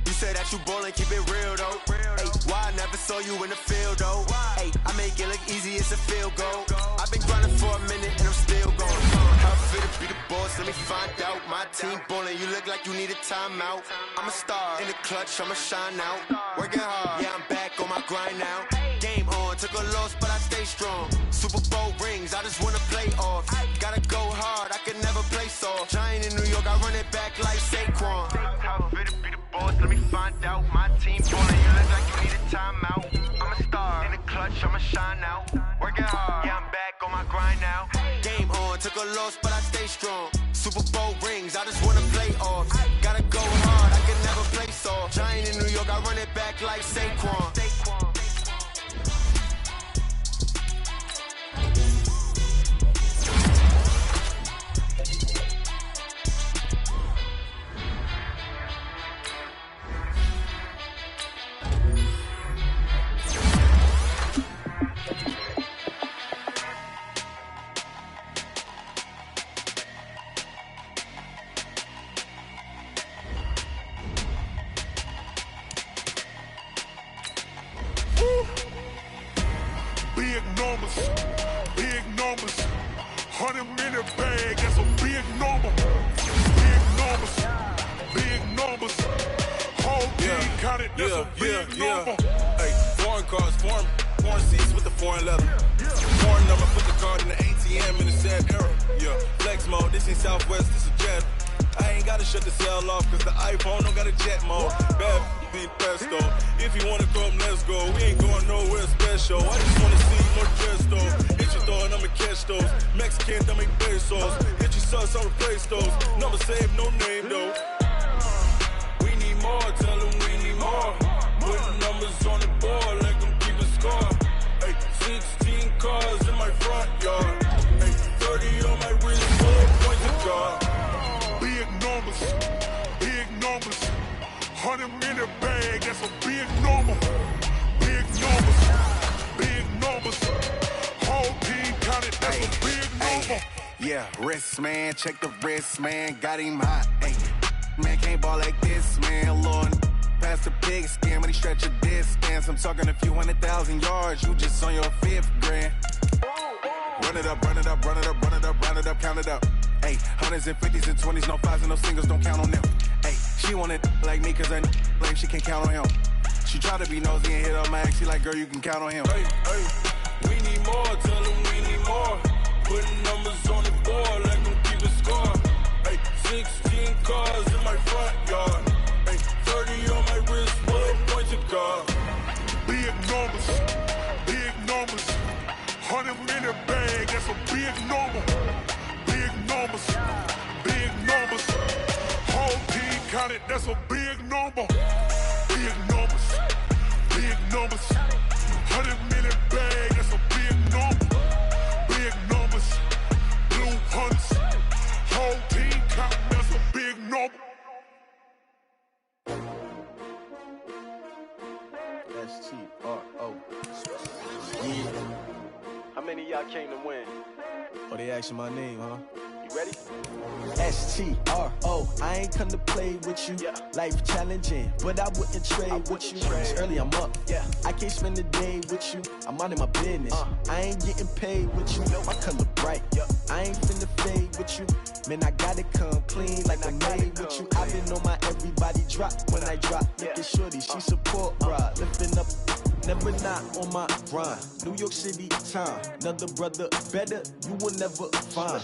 You say that you ballin', keep it real though. Hey, why I never saw you in the field though? Hey, I make it look easy, it's a field goal. I've been grinding for a minute and I'm still going. How fit to be the boss, let me find out. My team ballin', you look like you need a timeout. I'm a star, in the clutch, I'ma shine out. Working hard, yeah, I'm back on my grind now. Game on, took a loss, but I stay strong. Super Bowl rings, I just wanna play off. Gotta go hard, I can never play soft. Giant in New York, I run it back like Saquon. How fit to be the boss, let me find out. My team ballin', you look like you need a timeout. I'm a star, in the clutch, I'ma shine out. Working hard, yeah, I'm back on my grind now. Game on, took a loss, but I stay strong. Super Bowl rings, I just wanna play off. Gotta go hard, I can never play soft. Giant in New York, I run it back like Saquon. big numbers. 100-minute bag, that's a big number. Big numbers, big numbers. Whole team counted, that's a big number. Hey, foreign cars, foreign seats with the foreign leather. Foreign number, put the card in the ATM in the sad era. Yeah, flex mode, this ain't Southwest, this is Jet. I ain't gotta shut the cell off, cause the iPhone don't got a jet mode. Bad be pesto. If you wanna come, let's go. We ain't going nowhere special. I just wanna see more dress though. Hit your door and I'ma catch those. Mexican, I make pesos. Hit your sauce, I'll replace those. Number save, no name though. We need more, tell them we need more. Putting numbers on the board, like them keep a score. Hey, 16 cars in my front yard. Hey, 30 on my wrist, 4 points of guard. Big numbers, big numbers. 100-minute bag, that's a big number. Big numbers, big numbers. Whole team counted, that's a big number. Yeah, wrist man, check the wrist man, got him hot. Ay, man can't ball like this, man. Lord, past the pig skin when he stretch a distance. I'm talking a few 100,000 yards, you just on your 5th grand. Run it up, run it up, run it up, run it up, run it up, count it up. Ay, 100s and 50s and 20s, no 5s and no singles, don't count on them. Ay, she want it like me cause I lame, she can't count on him. She try to be nosy and hit up my ex, she like, girl, you can count on him. Hey, hey, we need more, tell them we need more. Putting numbers on the board, let them keep a score. Hey, 16 cars in my front yard. Hey, 30 on my wrist, 1 point to guard. Big numbers, big numbers. 100-minute bag, that's a big number. Big numbers, big numbers. Whole team counted, that's a big number. Big numbers, big numbers. 100-minute bag, that's a big number. Big numbers, blue hunts. Whole team counting, that's a big number. S-T-R-O. Yeah. How many of y'all came to win? Oh, they asking my name, huh? You ready? S-T-R-O. I ain't come to play with you. Yeah. Life challenging, but I wouldn't trade with you. It's early, I'm up. Yeah. I can't spend the day with you. I'm out of my business. I ain't getting paid with you. My color bright. I ain't finna fade with you. Man, I gotta come clean like I'm made with you. I've been on my everybody drop when I drop. Look at shorty, she support ride. Lifting up, never not on my grind. New York City time, another brother better, you will never find.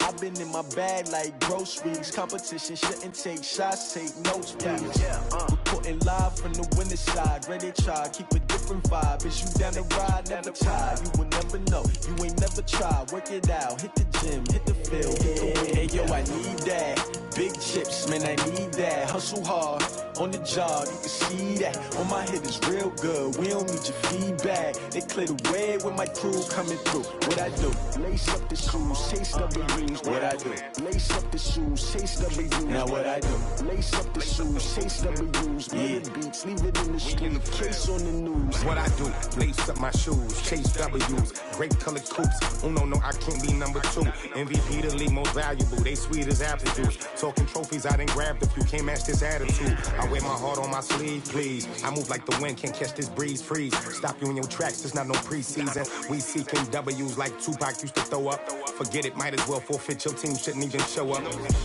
I've been in my bag like groceries. Competition shouldn't take shots, take notes, please. Reporting live from the winning side. Ready to try, keep a different vibe. Is you down the ride, never tired. You will never know, you ain't never tried. Work it out, hit the gym, hit the field, hit the win. Hey yo, I need that. Big chips, man, I need that. Hustle hard, on the job, you can see that. On my hit is real good, we don't need your feedback. They clear the way with my crew coming through. What I do? Lace up the shoes, chase W's. What I do? Lace up the shoes, chase W's. Now what I do? Lace up the shoes, chase W's. Yeah, beats, leave it in the street, case on the news. What I do? Lace up my shoes, chase W's. Grape colored coops. Oh no, I can't be number 2. MVP the league most valuable. They sweet as apple juice. Talking trophies, I didn't grab the few. Can't match this attitude. I wear my heart on my sleeve, please. I move like the wind, can't catch this breeze, freeze. Stop you in your tracks, there's not no preseason. We seeking W's like Tupac used to throw up. Forget it, might as well forfeit. Your team shouldn't even show up.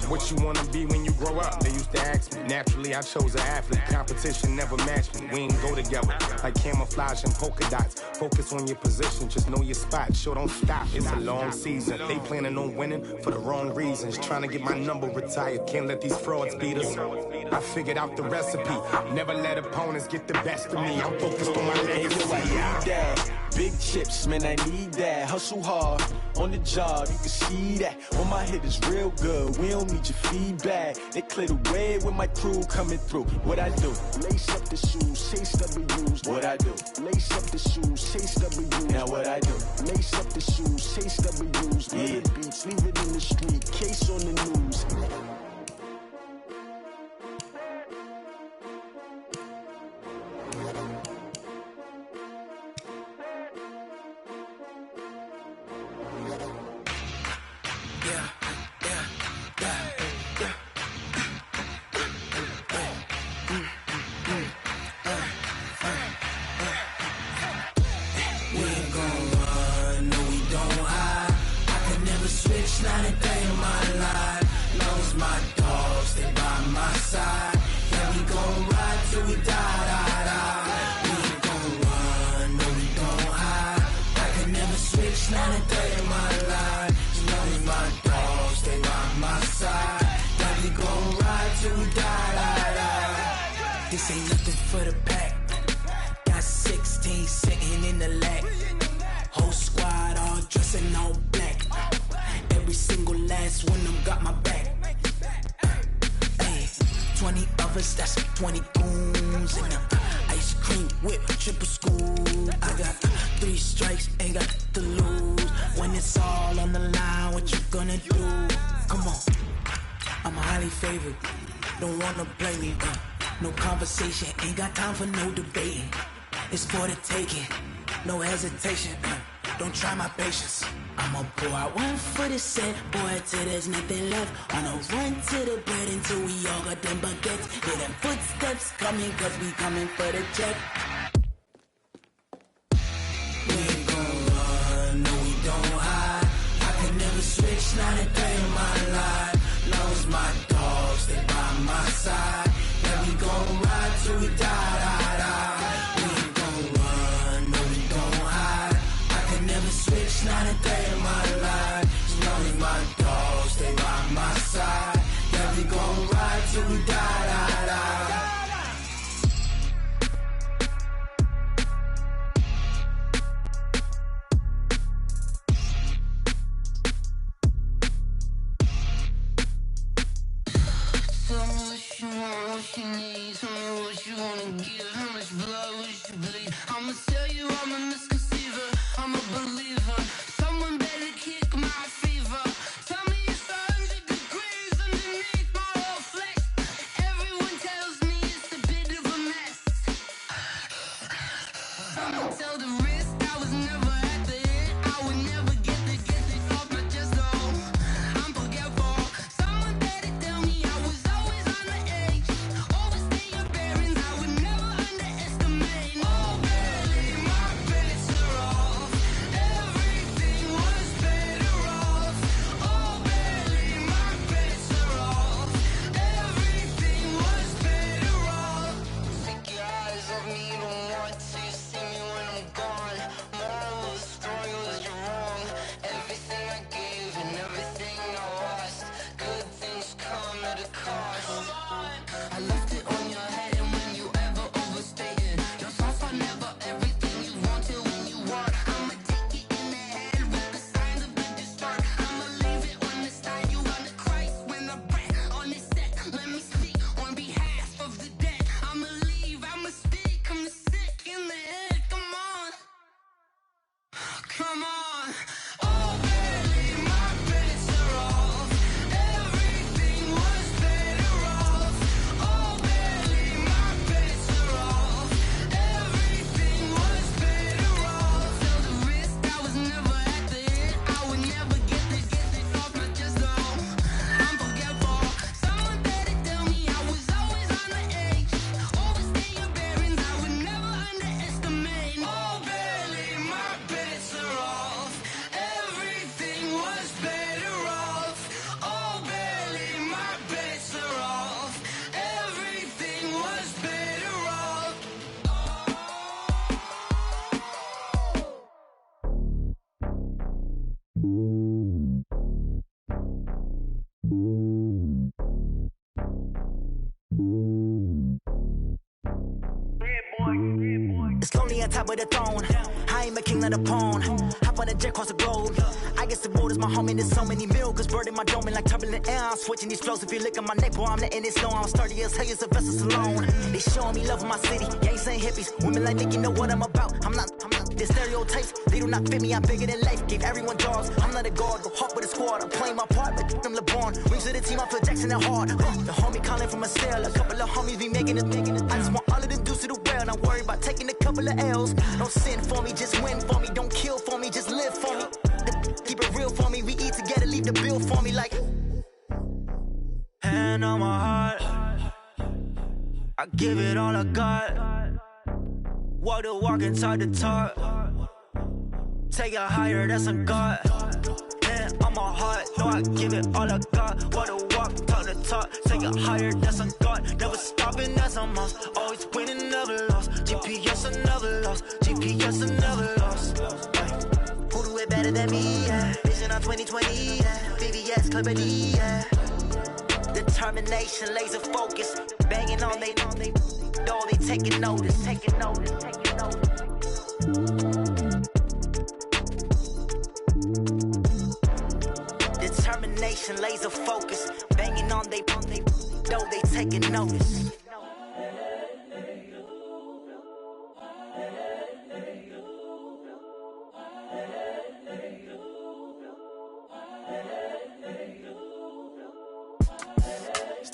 What you wanna be when you grow up? They used to ask me. Naturally, I chose an athlete. Competition never matched me. We ain't go together like camouflage and polka dots. Focus on your position, just know your spot. Sure, don't stop. It's a long season. They planning on winning for the wrong reasons. Trying to get my number retired. Can't let these frauds beat us. I figured out the recipe. Never let opponents get the best of me. I'm focused on my legacy. Big chips, man, I need that. Hustle hard, on the job, you can see that. On my hit is real good, we don't need your feedback. They clear the way with my crew coming through. What I do? Lace up the shoes, chase W's. What I do? Lace up the shoes, chase W's. Now what I do? Lace up the shoes, chase W's. Yeah, beats, leave it in the street, case on the news. We ain't gon' run. This ain't nothing for the pack. Got 16 sitting in the lap. Whole squad all dressed in all black. Every single last one of them got my back. Hey, 20 of us, that's 20 goons. And ice cream whip, triple scoop. I got 3 strikes, ain't got to lose. When it's all on the line, what you gonna do? Come on, I'm highly favored. Don't wanna blame me. No conversation, ain't got time for no debating. It's for the taking, no hesitation. Don't try my patience. I'ma pour out one for the set, boy, till there's nothing left. On a run to the bread until we all got them baguettes. Hear them footsteps coming, cause we coming for the check. We ain't gon' run, no we don't hide. I can never switch, not a day in my life. Long as my dogs stay by my side. Yeah, we gon' ride till we die, die, die. We ain't gon' run, no we don't hide. I can never switch, not a day in my life. As long as my dogs stay by my side. Yeah, we gon' ride till we die, die, die. Tell me what you want, what you need. Tell me what you wanna give. How much blood would you bleed? I'ma tell you I'm a misconceiver. I'm a believer. Someone better kick my fever. Tell me it's 100 degrees underneath my whole flesh. Everyone tells me it's a bit of a mess. I'ma tell the risk I was never at the end. I would never get this off my chest though. I'm forgetful. Someone better tell me I was always on the edge. Overstay your bearings, I would never underestimate. Oh, barely, my bets are off. Everything was better off. Oh, barely, my bets are off. Everything was better off. Take your eyes off me, you don't want to see me when I'm gone. Moral of the story was you're wrong. Everything I gave and everything I lost. Good things come at a cost. I left it on your head, and when you ever overstay it, your thoughts are never everything you wanted when you want. I'ma take it in the head with the signs of the distort. I'ma leave it on the side. You on the Christ when I breath on this set. Let me speak on behalf of the dead. I'ma leave, I'ma speak. I'm the sick in the head. Come on, come on. Oh, barely, my bets are off. Everything was better off. Oh, barely, my bets are off. Everything was better off. Tell the risk I was never at the end. I would never get this off my chest though. I'm forgetful. Someone better tell me I was always on the edge. Overstay your bearings, I would never underestimate. Oh, barely, my bets are off. Everything was better off. Oh, barely, my bets are off. Everything was better off. It's lonely on top of the throne. I am a king, not a pawn. Hop on a jet across the globe. I guess the world is my home and there's so many milkers burning my dome like turbulent air. I'm switching these flows. If you look at my neck, boy, I'm letting it slow. I'm sturdy as hell as a vessel alone. They showing me love in my city. Gangs and hippies. Women like Nick, you know what I'm about. I'm not. The stereotypes, they do not fit me. I'm bigger than life. Gave everyone jobs. I'm not a guard. Go hard with a squad. I'm playing my part like them LeBron. Rings to the team. I feel Jackson and hard. The homie calling from a cell. A couple of homies be making it. I just want all of them dudes to the well. Not worry about taking a couple of L's. Don't sin for me, just win for me. Don't kill for me, just live for me. Keep it real for me. We eat together, leave the bill for me like. Hand on my heart, I give it all I got. Walk the walk and talk the talk. Take it higher, that's a God. Hand on my heart, no, I give it all I got. Walk the walk, talk the talk. Take it higher, that's a God. Never stopping, that's a must. Always winning, never lost. GPS, I never lost. GPS, I never lost. Who do it better than me? Yeah. Vision on 2020, yeah. VVS, clarity, yeah. Determination, laser focus. Banging on they. though, they taking notice, taking notice, taking notice. Determination, laser focus, banging on they though, they taking notice.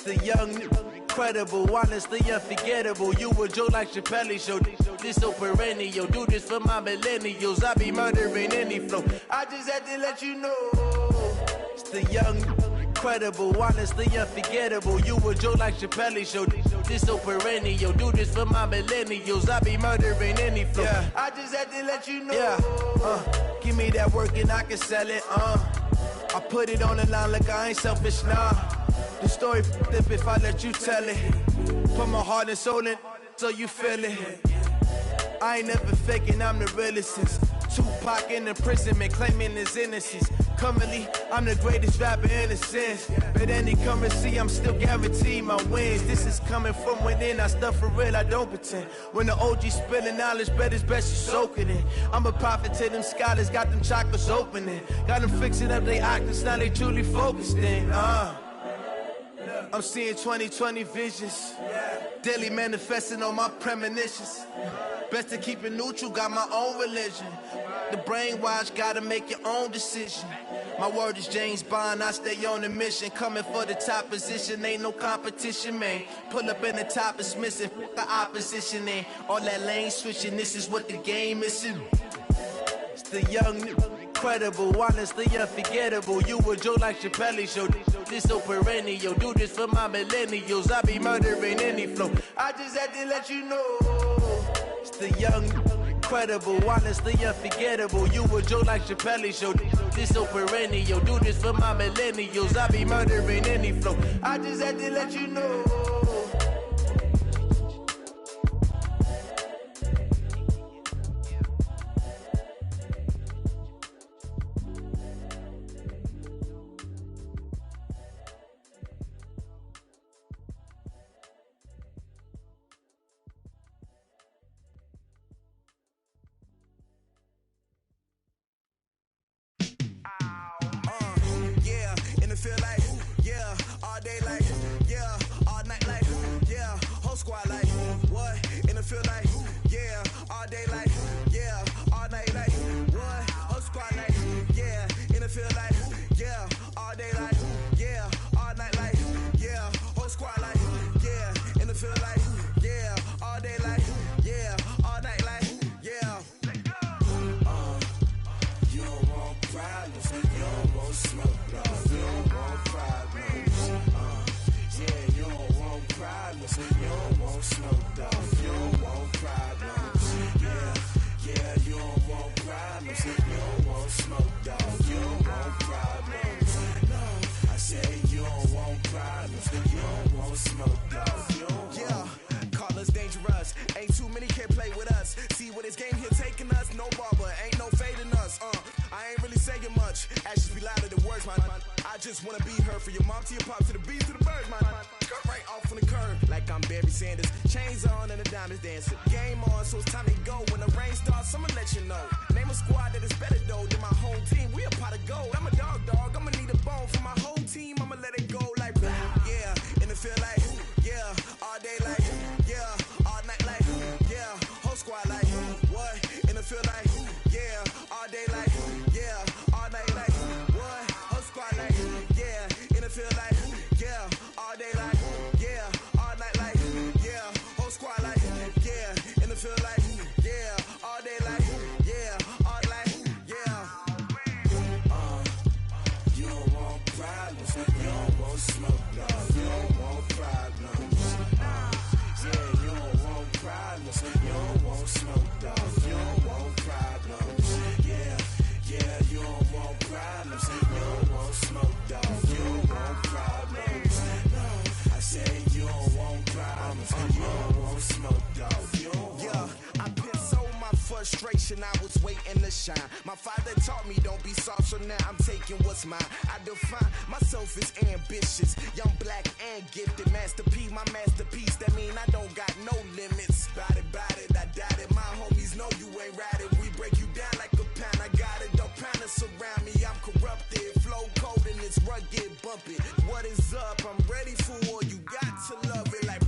The young, incredible, honestly unforgettable. You a Joe like Chappelle show. This so perennial. Do this for my millennials. I be murdering any flow. I just had to let you know. It's the young, incredible, honestly unforgettable. You a Joe like Chappelle show. This so perennial. Do this for my millennials. I be murdering any flow. Yeah. I just had to let you know. Yeah. Give me that work and I can sell it. I put it on the line like I ain't selfish, nah. The story flip if I let you tell it. Put my heart and soul in so you feel it. I ain't never faking, I'm the realest since Tupac in imprisonment, claiming his innocence. Currently, I'm the greatest rapper in a sense. But any currency, I'm still guaranteed my wins. This is coming from within, I stuff for real, I don't pretend. When the OG spilling knowledge, bet it's best you soak it in. I'm a prophet to them scholars, got them chakras opening. Got them fixing up they octaves, now they truly focused in. I'm seeing 2020 visions, daily manifesting on my premonitions. Best to keep it neutral, got my own religion. The brainwash, gotta make your own decision. My word is James Bond, I stay on the mission. Coming for the top position, ain't no competition, man. Pull up in the top, it's missing, the opposition ain't. All that lane switching, this is what the game is. It's the young, incredible, honestly unforgettable. You a Joe like Chappelle show. This so perennial. Do this for my millennials. I be murdering any flow. I just had to let you know. It's the young, incredible, honestly unforgettable. You a Joe like Chappelle show. This so perennial. Do this for my millennials. I be murdering any flow. I just had to let you know. frustration, I was waiting to shine. My father taught me don't be soft, so now I'm taking what's mine. I define myself as ambitious, young, black, and gifted. Master P, my masterpiece, that mean I don't got no limits. Bout it, I doubt it. My homies know you ain't ratted. We break you down like a pound. I got it, don't pound to surround me. I'm corrupted, flow cold and it's rugged, bumpy. What is up? I'm ready for war. You got to love it like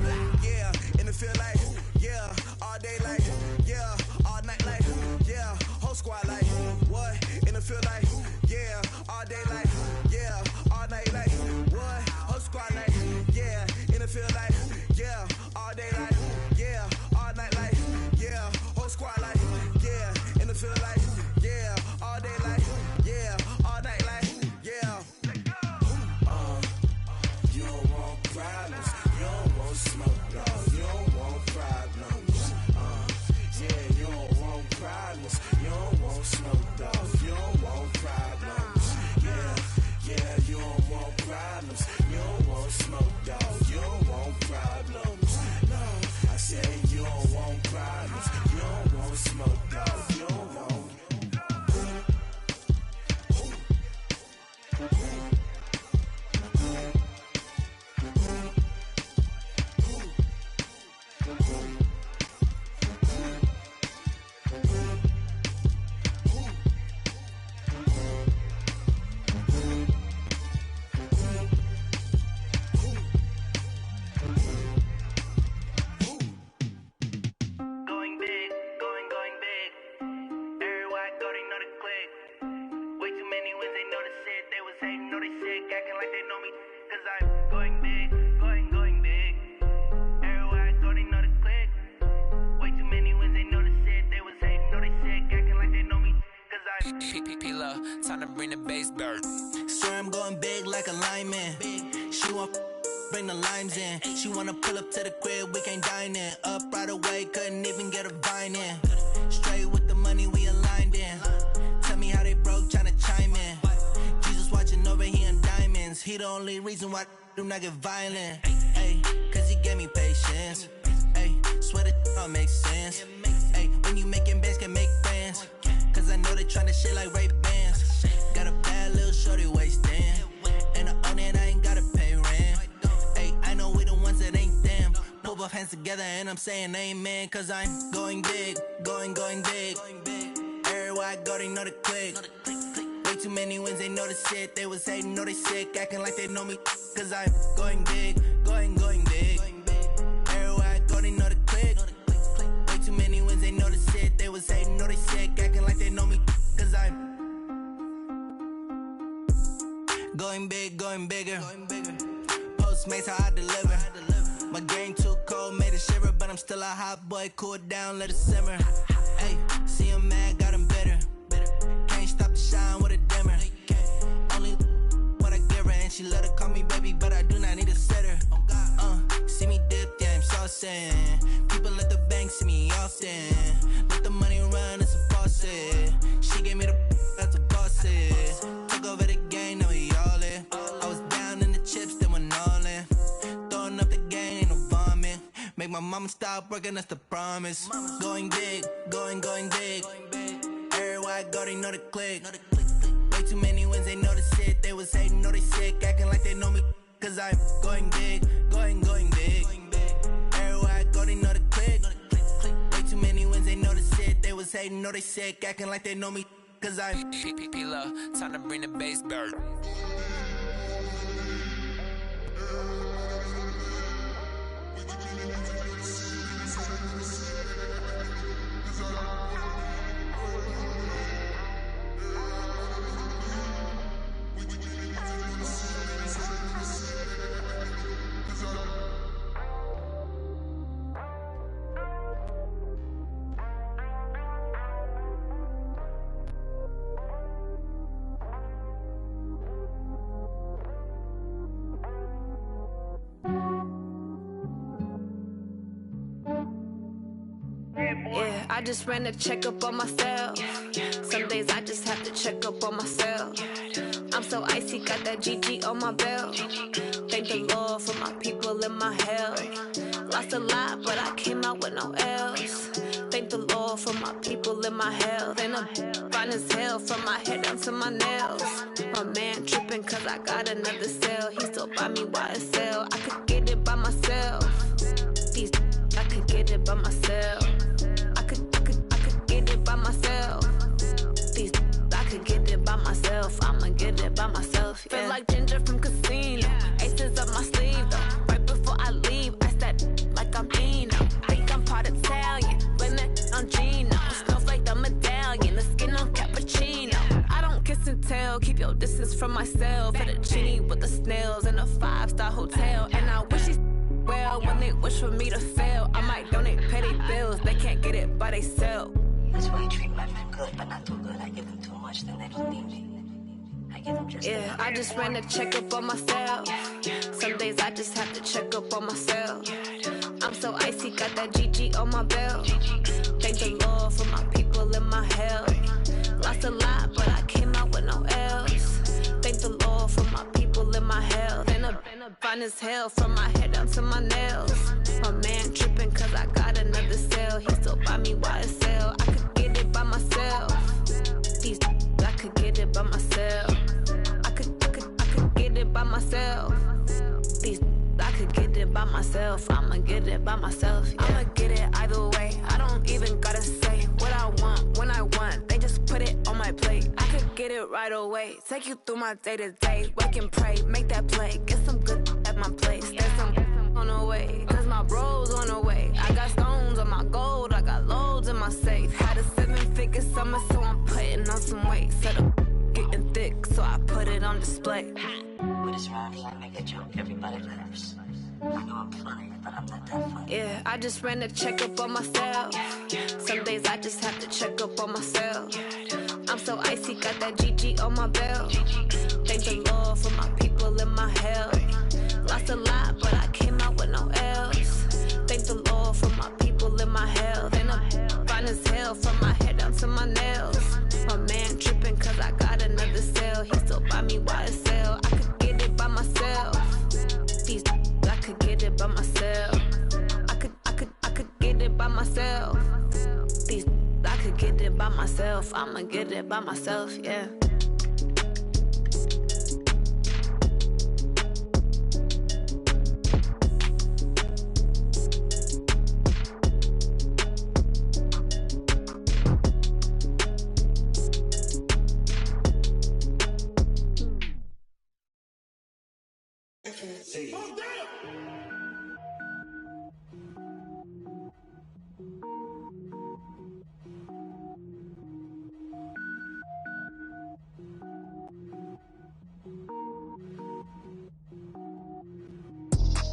yeah, and it feel like yeah, all day like yeah, all night like yeah, whole squad like what? And it feel like yeah, all day like yeah, all night like what? Whole squad like yeah, and it feel like yeah, all day like yeah, all night like yeah, whole squad like yeah, and it feel like yeah, all day like yeah, all night like yeah. You don't want problems, you don't want smoke, no, you don't want problems. Yeah, you don't want problems, you don't want smoke, dog, you don't want problems. Yeah, you don't want problems, you don't want smoke, dog, you don't want problems. No, I said you don't want problems, you don't want smoke, dog, you don't want. Time to bring the bass bird. Swear I'm going big like a lineman. She want bring the limes in. She wanna pull up to the crib, we can't dine in. Up right away, couldn't even get a vine in. Straight with the money we aligned in. Tell me how they broke, tryna chime in. Jesus watching over here in diamonds. He the only reason why I do not get violent. Ay, cause he gave me patience. Ay, swear that all makes sense. Ay, when you making bands, can make friends. Cause I know they tryna shit like Ray-Bans. Got a bad little shorty wasting. And I own it, I ain't gotta pay rent. Ay, I know we the ones that ain't them. Pull both hands together and I'm saying amen. Cause I'm going big, going big. Everywhere I go, they know the click. Way too many wins, they know the shit. They was hating, know they sick, acting like they know me. Cause I'm going big, going big. Everywhere I go, they know the click. Way too many wins, they know the shit. They was hating, know they sick, acting like they know me. Cause I'm going big, going bigger. Postmates how I deliver. My game too cold, made it shiver. But I'm still a hot boy, cool it down, let it simmer. Hey, see him mad, got him bitter. Can't stop the shine with a dimmer. Only what I give her, and she let her call me baby, but I do not need a sitter. See me dip, yeah, I'm saucing. People at the bank see me often. Let the money run, it's a faucet. She gave me the that's a boss it. Took over the game, now we all in. I was down in the chips, then went all in. Throwing up the game, ain't no vomit. Make my mama stop working, that's the promise. Going big, going big. Everywhere I go, they know the click. Way too many wins, they know the shit. They was hating, know they sick, acting like they know me. Cause I'm going big, going big. Everywhere I go, they know the click. Way too many wins, they know the shit. They was hating, know they sick, acting like they know me. Cause I'm P-P-P-Love, time to bring the bass bird. Yeah, I just ran a checkup on myself. Some days I just have to check up on myself. I'm so icy, got that GG on my belt. Thank the Lord for my people and my health. Lost a lot, but I came out with no else. Thank the Lord for my people in my health. And I'm fine as hell from my head down to my nails. My man tripping cause I got another cell. He still buy me YSL. I could get it by myself. These I could get it by myself. I could get it by myself. These I could get it by myself. I'ma get it by myself. Yeah. Feel like Ginger from Casino. Aces up my sleeve though. Right before I leave, I said like I'm Dino. Think I'm part Italian, blame that on Gino. Smells like the medallion, the skin on cappuccino. I don't kiss and tell, keep your distance from myself. Fettuccine with the snails in a 5-star hotel. And I wish these well when they wish for me to fail. I might donate petty bills, they can't get it by themselves. That's why I treat my men good, but not too good. I give them too much, then they don't need me. I give them just yeah, I just ran a checkup on myself. Some days I just have to check up on myself. I'm so icy, got that GG on my belt. Thank the Lord for my people in my health. Lost a lot, but I came out with no L's. Thank the Lord for my people in my health. And I'm fine as hell from my head down to my nails. My man tripping cause I got another cell. He still buy me YSL. I could get it by myself. These I could get it by myself. I could get it by myself. These I could get it by myself. I'ma get it by myself. Yeah. I'ma get it either way. I don't even gotta say what I want when I want. They just put it on my plate. I could get it right away. Take you through my day to day. Wake and pray, make that play. Get some good at my place. There's some on the way, cause my bro's on the way. I got stones on my gold. I got loads in my safe. Had a 7-figure summer, so I'm putting on some weight. Set up getting thick, so I put it on display. With this round, I make a joke, everybody laughs. I know I'm funny, but I'm not that funny. Yeah, I just ran a checkup on myself. Some days I just have to check up on myself. I'm so icy, got that GG on my belt. Thank the Lord for my people in my health. Lost a lot, but I came out with no L's. Thank the Lord for my people in my health. And I'm fine as hell from my head down to my nails. My man tripping cause I got another cell. He still buy me YSL. I could get it by myself. These I could get it by myself. I could get it by myself. These I could get it by myself. I'ma get it by myself, yeah.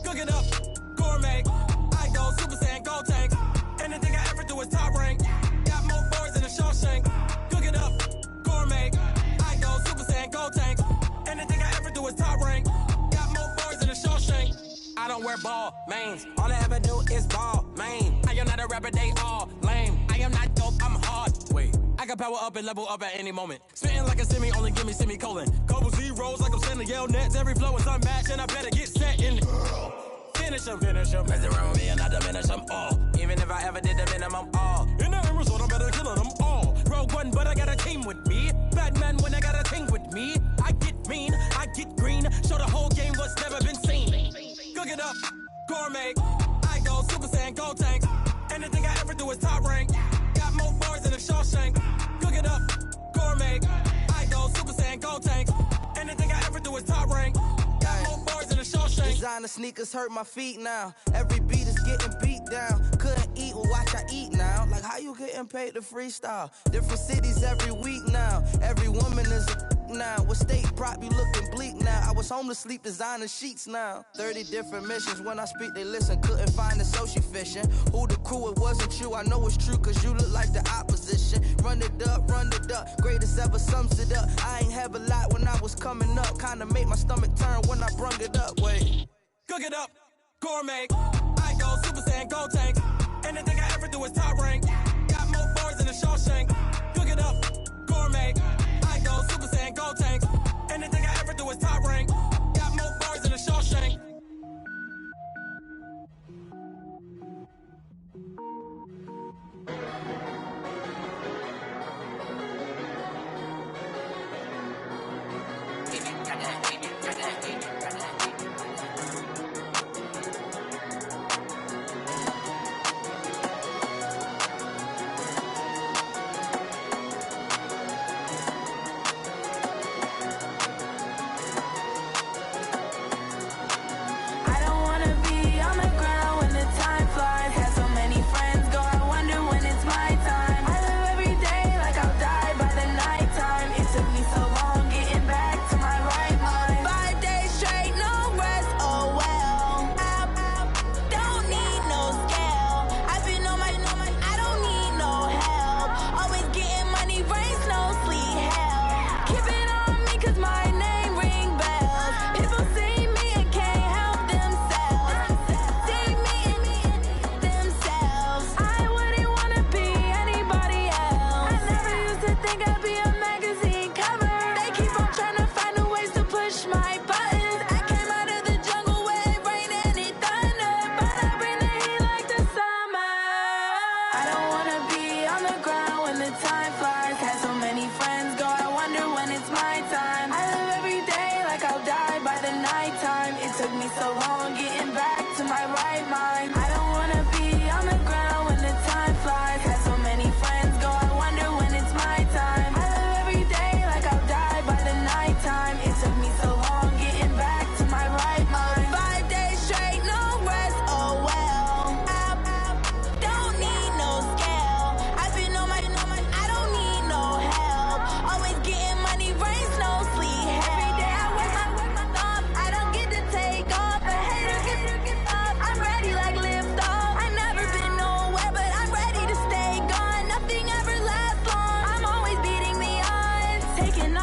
Cook it up, gourmet. I go Super Saiyan, gold tank. Anything I ever do is top rank. Got more boys than a Shawshank. Cook it up, gourmet. I go Super Saiyan, gold tank. Anything I ever do is top rank. Got more boys than a Shawshank. I don't wear ball mains. All I ever do is ball main. I am not a rapper, they all lame. I am not dope, I'm hard. Wait, I can power up and level up at any moment. Spitting like a semi, only give me semicolon. Couple zeros like I'm sending yell nets. Every flow is unmatched and I better get set in it. Finish them. Mess around with me and I diminish them all. Even if I ever did the minimum all. In the end result, I'm better killing them all. Rogue One, but I got a team with me. Batman when I got a team with me. I get mean, I get green. Show the whole game what's never been seen. Cook it up, gourmet. I go Super Saiyan, gold tank. Anything I ever do is top rank. Got more boys than a Shawshank. Cook it up, gourmet. I go Super Saiyan, gold tank. Anything I ever do is top rank. Got more boys than a Shawshank. Designer sneakers hurt my feet now. Every beat is getting beat down. Couldn't eat, well watch I eat now. Like how you getting paid to freestyle? Different cities every week now. Every woman is a now. What state prop you looking bleak now? I was homeless, sleep designer sheets now. 30 different missions. When I speak, they listen. Couldn't find the social fishing. Who the crew? It wasn't you. I know it's true, cause you look like the opposition. Run it up. Greatest ever sums it up. I ain't have a lot when I was coming up. Kinda made my stomach turn when I brung it up. Wait. Cook it up, gourmet. I go Super Saiyan, gold tank. Anything I ever do is top rank. Got more boys than a Shawshank. Cook it up, gourmet. I go Super Saiyan, gold tank. Anything I ever do is top rank. Got more boys than a Shawshank.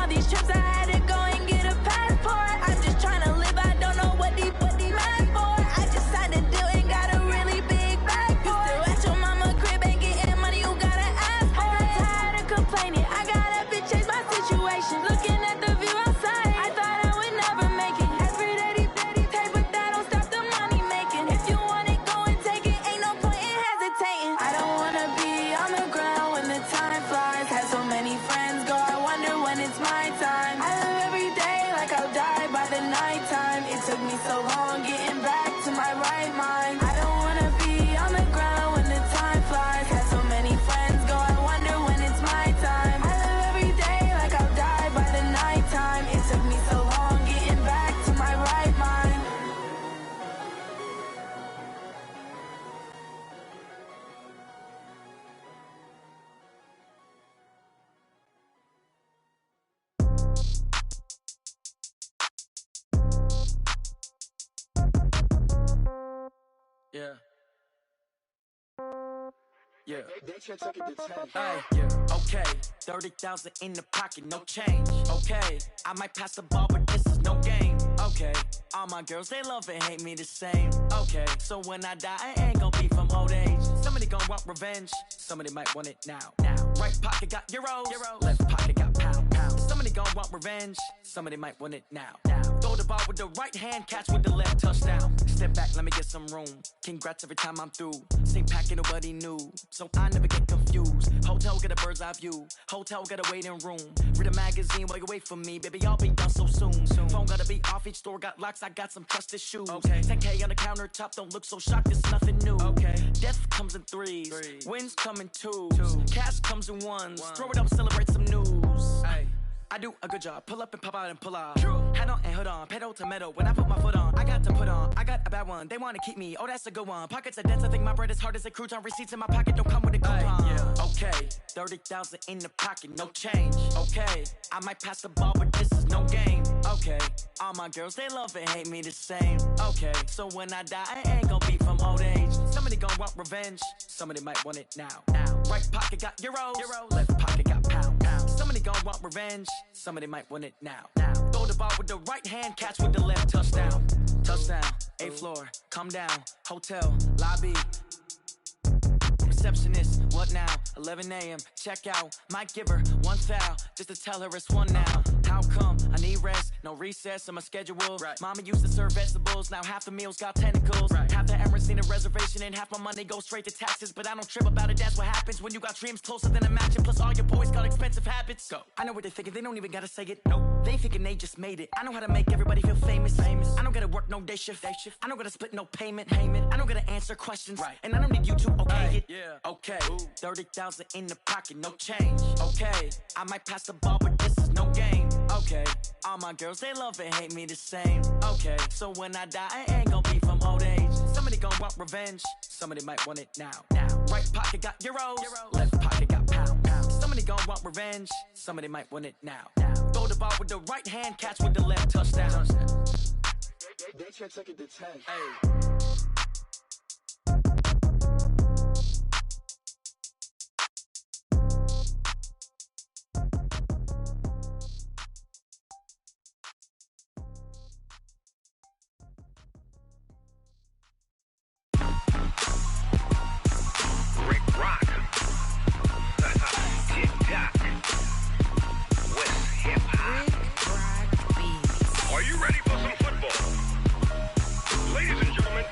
all these trips, I had to go and get a passport. I'm just trying to live, I don't know what these mad for. I just signed a deal and got a really big bag for it. You still at your mama crib, ain't getting money, you gotta ask for it. I got tired of complaining, I got up and changed my situation. Looking at the view outside, I thought I would never make it. Every day they pay, but that don't stop the money making. If you want it, go and take it, ain't no point in hesitating. I don't wanna be on the ground when the time flies. Had so many friends go, I wonder when it's my time. I live every day like I'll die by the nighttime. It took me so long getting back to my right mind. I don't wanna be on the ground when the time flies. Had so many friends go, I wonder when it's my time. I live every day like I'll die by the nighttime. It took me so long getting back to my right mind. Yeah. Yeah. Hey, yeah. Okay. 30,000 in the pocket, no change. Okay. I might pass the ball, but this is no game. Okay. All my girls, they love and hate me the same. Okay. So when I die, I ain't gon' be from old age. Somebody gon' want revenge. Somebody might want it now. Right pocket got euros. Left pocket got pound. Somebody gon' want revenge. Somebody might want it now. Throw the ball with the right hand, catch with the left, touchdown. Step back, let me get some room. Congrats every time I'm through. Same packet, nobody knew, so I never get confused. Hotel get a bird's eye view. Hotel got a waiting room. Read a magazine while you wait for me, baby. I'll be done so soon. Phone gotta be off. Each store got locks. I got some trusted shoes. Okay. 10K on the countertop. Don't look so shocked. It's nothing new. Okay. Death comes in threes. Wins come in twos. Cash comes in ones. Throw it up, celebrate some news. Hey. I do a good job. Pull up and pop out and pull out. Head on and hood on. Pedal to metal. When I put my foot on, I got to put on. I got a bad one. They want to keep me. Oh, that's a good one. Pockets are dense. I think my bread is hard as a crouton. Receipts in my pocket don't come with a coupon. Yeah. Okay. 30,000 in the pocket. No change. Okay. I might pass the ball, but this is no game. Okay. All my girls, they love and hate me the same. Okay. So when I die, I ain't gon' be from old age. Somebody gon' want revenge. Somebody might want it now. Right pocket got euros. Left pocket got pound. Somebody gon' want revenge. Somebody might want it now. Throw the ball with the right hand, catch with the left, touchdown. Touchdown, 8th floor, come down, hotel, lobby. Receptionist, what now? 11 a.m., check out. Might give her one foul, just to tell her it's one now. How come? I need rest, no recess on my schedule. Mama used to serve vegetables, now half the meals got tentacles. Half the errands need a reservation and half my money goes straight to taxes. But I don't trip about it, that's what happens when you got dreams closer than a match. Plus all your boys got expensive habits. Go. I know what they're thinking, they don't even gotta say it. Nope. They thinking they just made it. I know how to make everybody feel famous. I don't gotta work no day shift. I don't gotta split no payment. I don't gotta answer questions. And I don't need you to okay it. Okay, 30,000 in the pocket, no change. Okay, I might pass the ball, but this is no game. Okay, all my girls, they love and hate me the same. Okay, so when I die, I ain't gon' be from old age. Somebody gon' want revenge. Somebody might want it now. Right pocket got euros. Left pocket got pound. Somebody gon' want revenge. Somebody might want it now. Throw the ball with the right hand, catch with the left, touchdown. They can't take it to 10. Hey. Are you ready for some football? Ladies and gentlemen,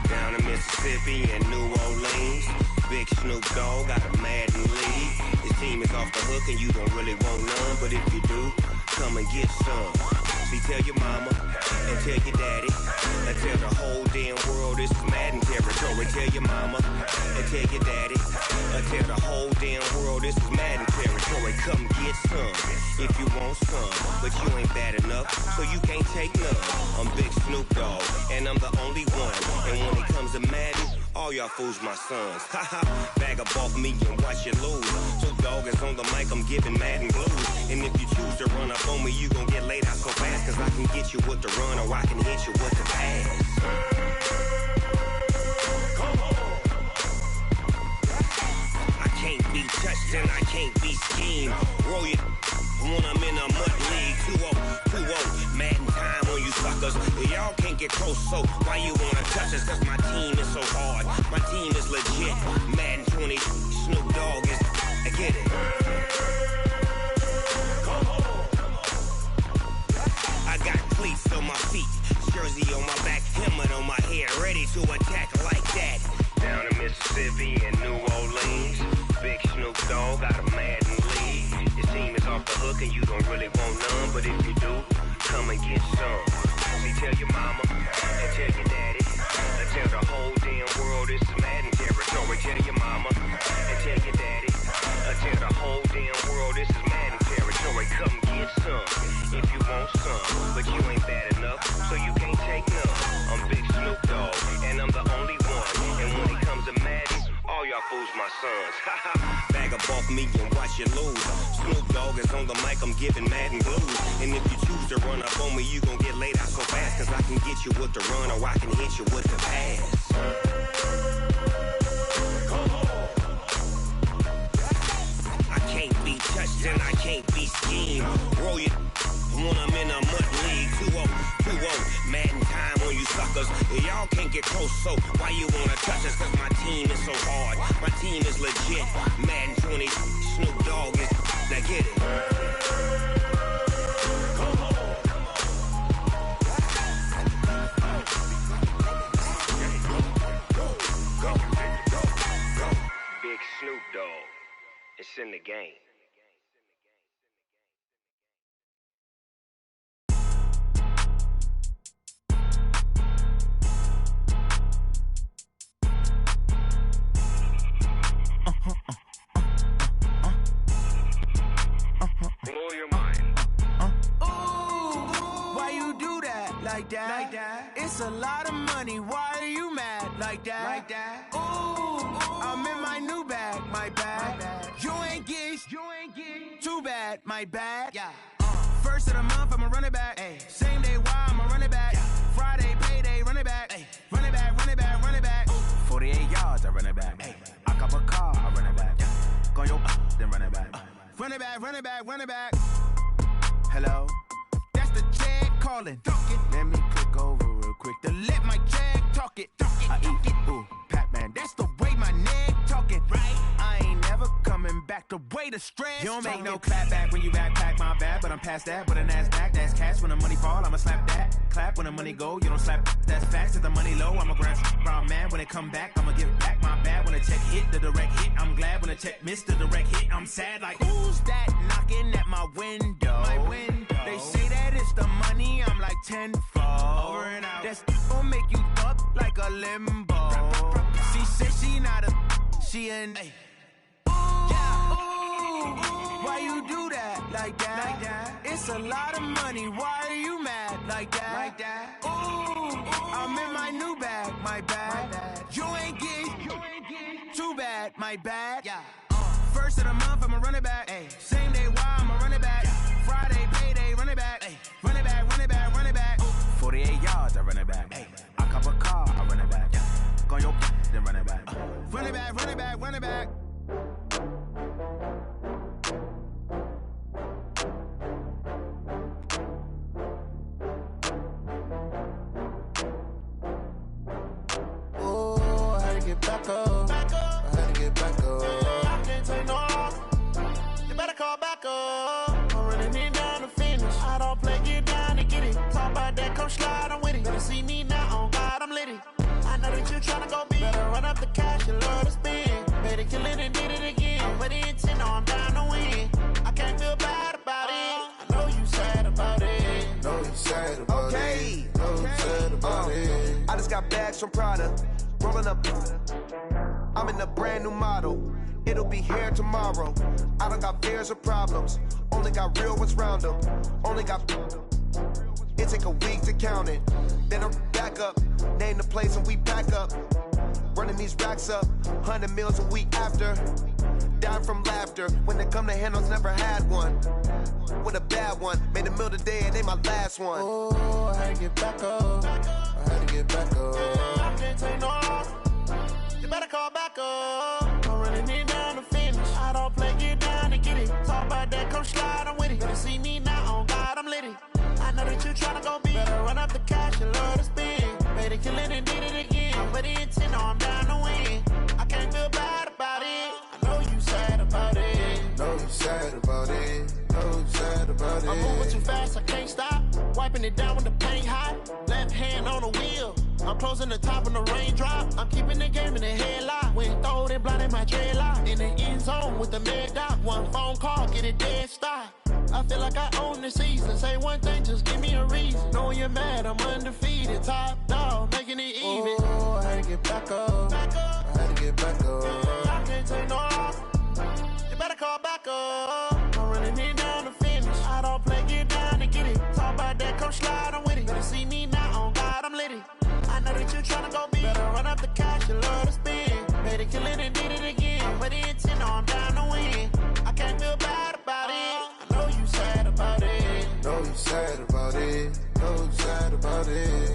Down in Mississippi and New Orleans, Big Snoop Dogg got a Madden league. His team is off the hook and you don't really want none, but if you do, come and get some. See, tell your mama and tell your daddy and tell the whole damn world this is Madden territory. Tell your mama and tell your daddy and tell the whole damn world this is Madden territory. Come get some if you want some, but you ain't bad enough, so you can't take none. I'm Big Snoop Dogg and I'm the only one, and when it comes to Madden, all y'all fools my sons. Haha, bag up off me and watch you lose. Snoop Dogg is on the mic, I'm giving Madden blues. And if you choose to run up on me, you gon' get laid out so fast, cause I can get you with the run or I can hit you with the pass. come on. touched and I can't be schemed. Roll your when I'm in a mud league. 2-0, Madden time on you suckers. Y'all can't get close, so why you wanna touch us? Cause my team is so hard. My team is legit. Madden 20, Snoop Dogg is. I get it. I got cleats on my feet, jersey on my back, helmet on my head, ready to attack like that. Down in Mississippi and New Orleans, big Snoop Dogg got a Madden league. Your team is off the hook and you don't really want none, but if you do, come and get some. See, tell your mama and tell your daddy, and tell the whole damn world this is Madden territory. Tell your mama and tell your daddy, and tell the whole damn world this is Madden territory. Come get some if you want some, but you ain't bad enough, so you can't take none. I'm Big Snoop Dogg, and I'm the only one. And when it comes to Madden, all y'all fools my sons. Bag up off me and watch you lose. Snoop Dogg is on the mic, I'm giving Madden blues. And if you choose to run up on me, you gon' get laid out so fast. Cause I can get you with the run or I can hit you with the pass. I can't be touched and I can't be schemed. Roll your when I'm in a mud league. 2-0, Madden time on you suckers. Y'all can't get close, so why you wanna touch us? Cause my team is so hard. My team is legit. Madden 20, Snoop Dogg is. Now get it. Big Snoop Dogg. It's in the game. Blow your mind. Ooh, why you do that like that? Like that? It's a lot of money. Why are you mad like that? Like that? Ooh, I'm in my new bag. My bad. You ain't get too bad. My bad. Yeah. First of the month, I'ma run it back. Ay. Same day, why I'ma run it back. Yeah. Friday, payday, run it back. Ay. Run it back, run it back, run it back. 48 yards, I run it back. Ay. I cop a car, I run it back. Yeah. Go your then run it back. Run it back, run it back, run it back. Hello? That's the jag calling. Let me click over real quick to let my jag talk it. I eat it, ooh, Pac-Man. That's the way my neck talking. Right? I ain't never coming back the way the stress. You don't make no clap back when you backpack my bad, but I'm past that. But a NASDAQ, that's cash. When the money fall, I'ma slap that. Clap when the money go, you don't slap. That's facts. If the money low, I'ma grab brown man. When it come back, I'ma give back my bad. When the check hit, the direct hit. I'm glad when the check missed the direct hit. I'm sad like, who's that knocking at my window? My window. They say that it's the money, I'm like tenfold. Over and out. That's gon' make you up like a limbo. She said she not a, she an. Ay. Yeah. Ooh, why you do that like that? Like that? It's a lot of money. Why are you mad like that? Like that? Ooh, I'm in my new bag. My bad. You ain't get too bad. My bad. Yeah. First of the month, I'ma run it back. Ay. Same day, why I'ma run it back. Yeah. Friday, payday, run it back. Ay. Run it back, run it back, run it back. 48 yards, I run it back. Ay. I cop a car, I run it back. Yeah. Go your then run it back. Run it back, run it back, run it back. Oh, I had to get back up. I had to get back up. I can't take no loss. You better call back up. I'm running it down to finish. I don't play, get down to get it. Talk about that, come slide, I'm with it. Better see me now, on God, I'm litty. I know that you tryna go big. Better run up the cash, you love to spend. Better kill it and did it again. I'm ready and 10, I'm down to win. I can't feel bad about it. I know you sad about it. Know you sad about it. Know you sad about it. I just got bags from Prada. Rolling up. I'm in a brand new model. It'll be here tomorrow. I don't got fears or problems. Only got real ones round them. Only got. It take a week to count it. Then I'm back up. Name the place and we pack up. Running these racks up. 100 meals a week after. Down from laughter. When they come to handles, never had one. With a bad one. Made a meal today and they my last one. Oh, I had to get back up. I had to get back up. I can't take no loss. You better call back up. I'm running it down to finish. I don't play, get that you tryna go be. Better run up the cash and love to spend. Better kill it and did it again. I'm with the intent, no, I'm down to win. I can't feel bad about it. I know you sad about it. Know you sad about it. Know you sad about it. I'm moving too fast, I can't stop. Wiping it down when the paint hot. Left hand on the wheel. I'm closing the top when the raindrop. I'm keeping the game in the headlock. When throwed and blinded my dreadlock. In the end zone with the mad dot. One phone call, get it dead stop. I feel like I own the season. Say one thing, just give me a reason. Knowing you're mad, I'm undefeated. Top dog, making it even. Oh, I had to get back up. I had to get back up. I can't take no loss. You better call back up. I'm running it down to finish. I don't play, get down to get it. Talk about that, come slide, I'm with it. Better see me now, on God, I'm litty. I know that you tryna go be. Better run up the cash, you love to spend. Better kill it and did it again. I'm with the intent, no, I'm down to win. I can't feel bad about it. I know you sad about it. Know you sad about it. Know you sad about it.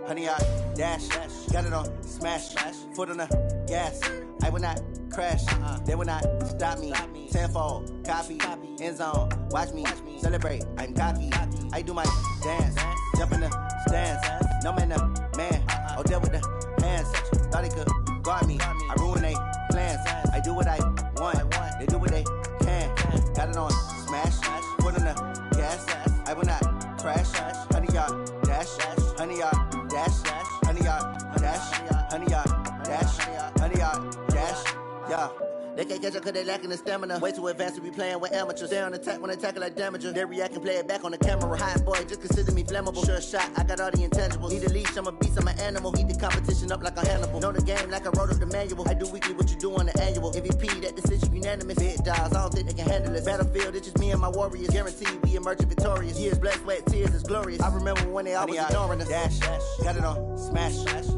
Honey, I dash, got it on smash, foot on the gas. I will not crash, they will not stop me. Tenfold, copy, end zone, watch me celebrate. I'm cocky, I do my dance, jump in the stands. No man, the man, oh, there with the hands. Thought he could guard me, I ruin they plans. I do what I want, they do what they can. Got it on smash, foot on the gas. I will not crash, honey, y'all dash, honey, y'all dash, honey, y'all dash, honey, y'all dash, honey, y'all dash, yeah. They can't catch up cause they lacking the stamina. Way too advanced to be playing with amateurs. Stay on attack when I tackle like damager. They react and play it back on the camera. Hot boy, just consider me flammable. Sure shot, I got all the intangibles. Need a leash, I'm a beast, I'm an animal. Heat the competition up like a Hannibal. Know the game like I wrote up the manual. I do weekly what you do on the annual. MVP, that decision unanimous. Big dogs, I don't think they can handle it. Battlefield, it's just me and my warriors. Guaranteed we emerge victorious. Years, blood, sweat, tears, it's glorious. I remember when they always ignoring us. Dash, got it on smash,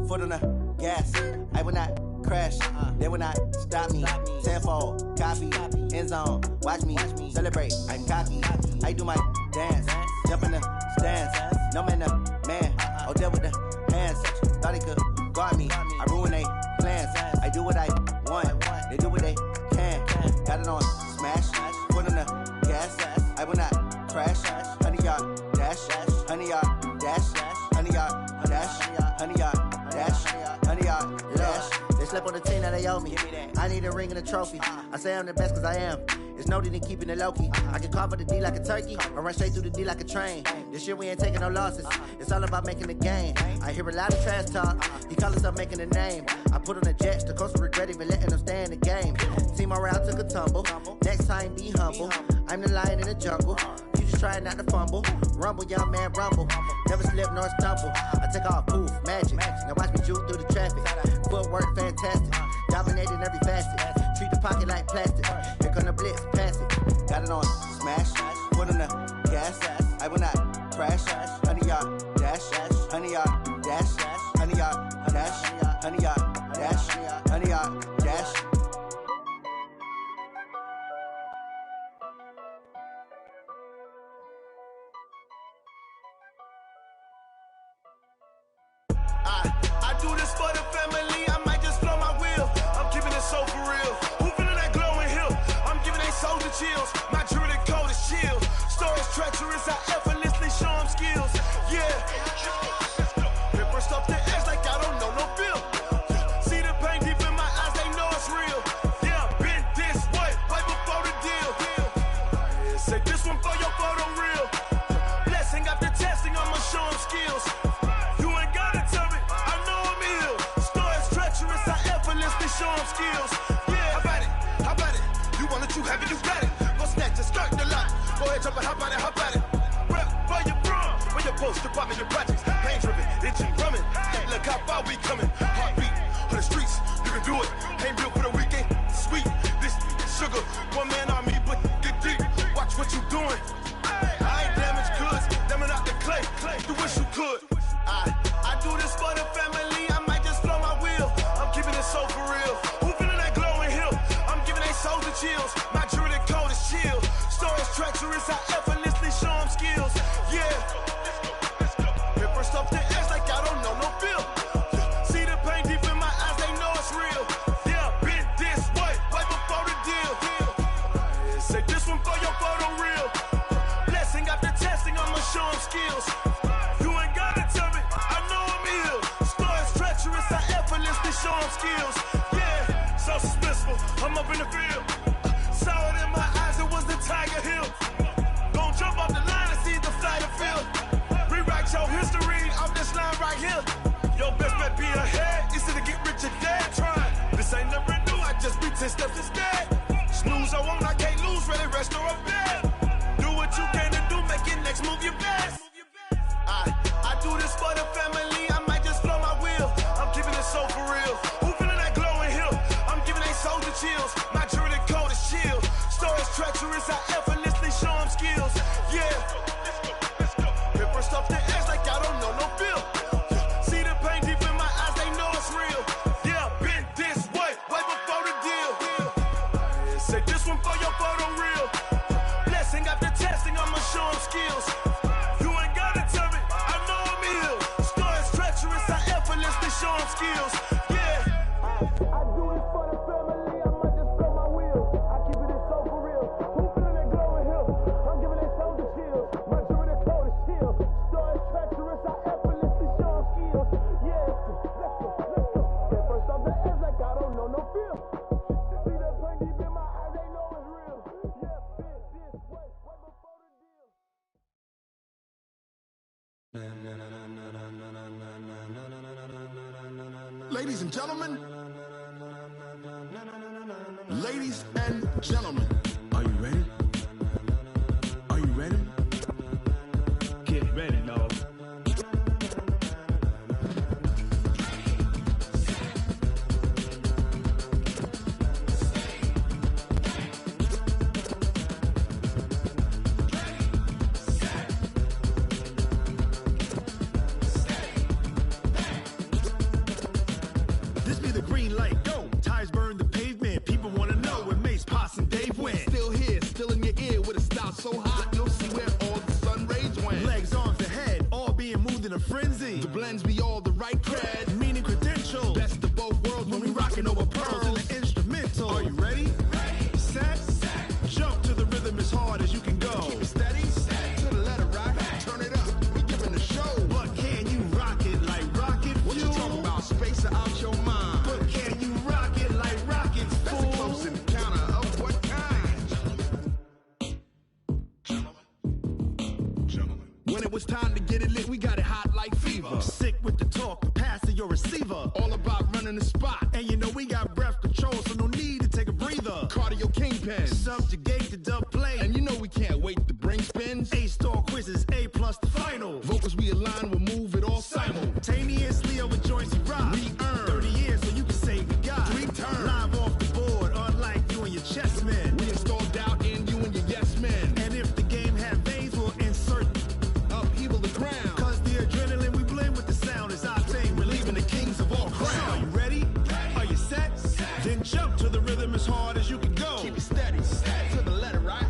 foot on the gas. I will not crash, they will not stop me. Tenfold, copy, end zone, watch me celebrate. I'm cocky, I do my dance, jump in the stands. No man, the man, oh, there with the hands. Thought he could guard me, I ruin they plans. I do what I want, they do what they can. Got it on smash, foot on the gas. I will not crash, honey, y'all dash, honey, y'all dash, honey, y'all dash, honey, y'all dash, honey, y'all dash. They slept on the team that they owe me. I need a ring and a trophy. I say I'm the best cause I am. It's no need in keeping it low-key. I can call for the D like a turkey, or run straight through the D like a train. This year we ain't taking no losses. It's all about making the game. I hear a lot of trash talk. He call himself making a name. I put on the jets, the coach will regret even letting them stay in the game. Team around took a tumble. Next time be humble. I'm the lion in the jungle. You just try not to fumble. Rumble, young man, rumble. Never slip nor stumble. I take off, poof, magic. Now watch me juke through the traffic. Footwork fantastic. Dominating every facet. Treat the pocket like plastic. Here come the blitz, pass it. Got it on smash. Put on the gas. I will not crash. Honey, y'all dash. Honey, y'all dash. Honey, y'all dash. Honey, y'all dash. Honey, y'all dash. I do this for the family, I might just blow my wheel. I'm keeping it so for real. Who feeling that glowing hill? I'm giving they soldier chills. My jewelry code is chill. Stories treacherous, I effortlessly show them skills. Yeah. Ripper stuff the edge like I don't know no feel. See the pain deep in my eyes, they know it's real. Yeah, been this way, right before the deal. Say this one for your photo real. Blessing after testing, I'ma show them skills. Show them skills. Yeah, how about it? You want it, you have it, you got it. Go snatch it, skirt the lot. Go ahead, jump it, hop on it. Rep where you from, where you post, department, your projects. Pain driven, itching, drumming. Look how far we coming. Heartbeat on the streets, you can do it. Ain't built for the weekend. Sweet, this sugar. One man army, but get deep. Watch what you doing. I ain't damaged goods, damn it out the clay. You wish you could. I do this for the family, I might just blow my wheel. I'm keeping it so for real. Who feeling that glowing hill? I'm giving they souls the chills. My jewelry code is chill. Stories treacherous, I effortlessly show them skills. Yeah. Hit first off the edge like I don't know no feel. See the pain deep in my eyes, they know it's real. Yeah, been this way, way before the deal. Say this one for your photo reel. Blessing after testing, I'ma show them skills. You ain't gotta tell me, I know I'm ill. Stories treacherous, I effortlessly show them skills. Yeah, so suspenseful, I'm up in the field. Saw it in my eyes, it was the Tiger Hill. Gon' jump off the line and see the flight of field. Rewrite your history off this line right here. Your best bet be ahead, easy to get rich or dead trying. This ain't never new, I just be 10 steps instead. Snooze I won't, I can't lose, ready, rest or a bed. Do what you can to do, make your next move your best. I do this for the family, I might just blow my wheel. I'm keeping it so for real. Who feeling that glowing hill? I'm giving they souls the chills. My jewelry code is chill. Stories treacherous, I effortlessly show them skills. Yeah. Hit first off the edge like I don't know no feel. See the pain deep in my eyes, they know it's real. Yeah, been this way, way before the deal. Say this one for your photo reel. Blessing after testing, I'ma show them skills. You ain't gotta tell me, I know I'm ill. Stories treacherous, I effortlessly show them skills. Yeah. I do this for the family, I might just blow my wheel. I keep it so for real. Who feeling that glowing hill? I'm giving they souls the chills. My jewelry code is chill. Stories treacherous, I effortlessly show them skills. Yeah, let's go. Get first off the edge like I don't know no feel. See that pain deep in my eyes, they know it's real. Yeah, been this way, way before the deal. Ladies and gentlemen, ladies and gentlemen, are you ready? Are you ready? Get ready, dog. This be the green light, go. Tires burn the pavement. People wanna know where Mace, Potts, and Dave went. Still here, still in your ear with a style so hot, you'll see where all the sun rays went. Legs, arms, the head, all being moved in a frenzy. The blends be all the right cred, meaning credentials. Best of both worlds when we rockin' over pearls in the instrumental. Are you ready? Set, jump to the rhythm as hard as you can go. Keep it steady, to the letter right. Turn it up, we giving a show. But can you rock it like rocket fuel? What you talking about? Space out your mind. But can you rock it like rockets, fool? That's a close encounter of what kind? Gentlemen. When it was time to get it lit, we got it hot like fever. Sick with the talk, pass to your receiver. All about running the spot. And you know we got breath control, so no need to take a breather. Cardio kingpin, subjugate the dub play. And you know we can't wait to bring spins. A-star quizzes, A+ the final. Vocals we align, we'll move it all simultaneously over joints we rock. We earn 30 years, so you can say we got 3 turns. Live off the board, unlike you and your chess men. We install doubt in you and your yes men. And if the game had veins, we'll insert upheaval the ground. Cause the adrenaline we blend with the sound is our thing. We're leaving the kings of all crowns. So are you ready? Are you set? Then jump to the rhythm as hard as you can go. Keep it steady, to the letter right.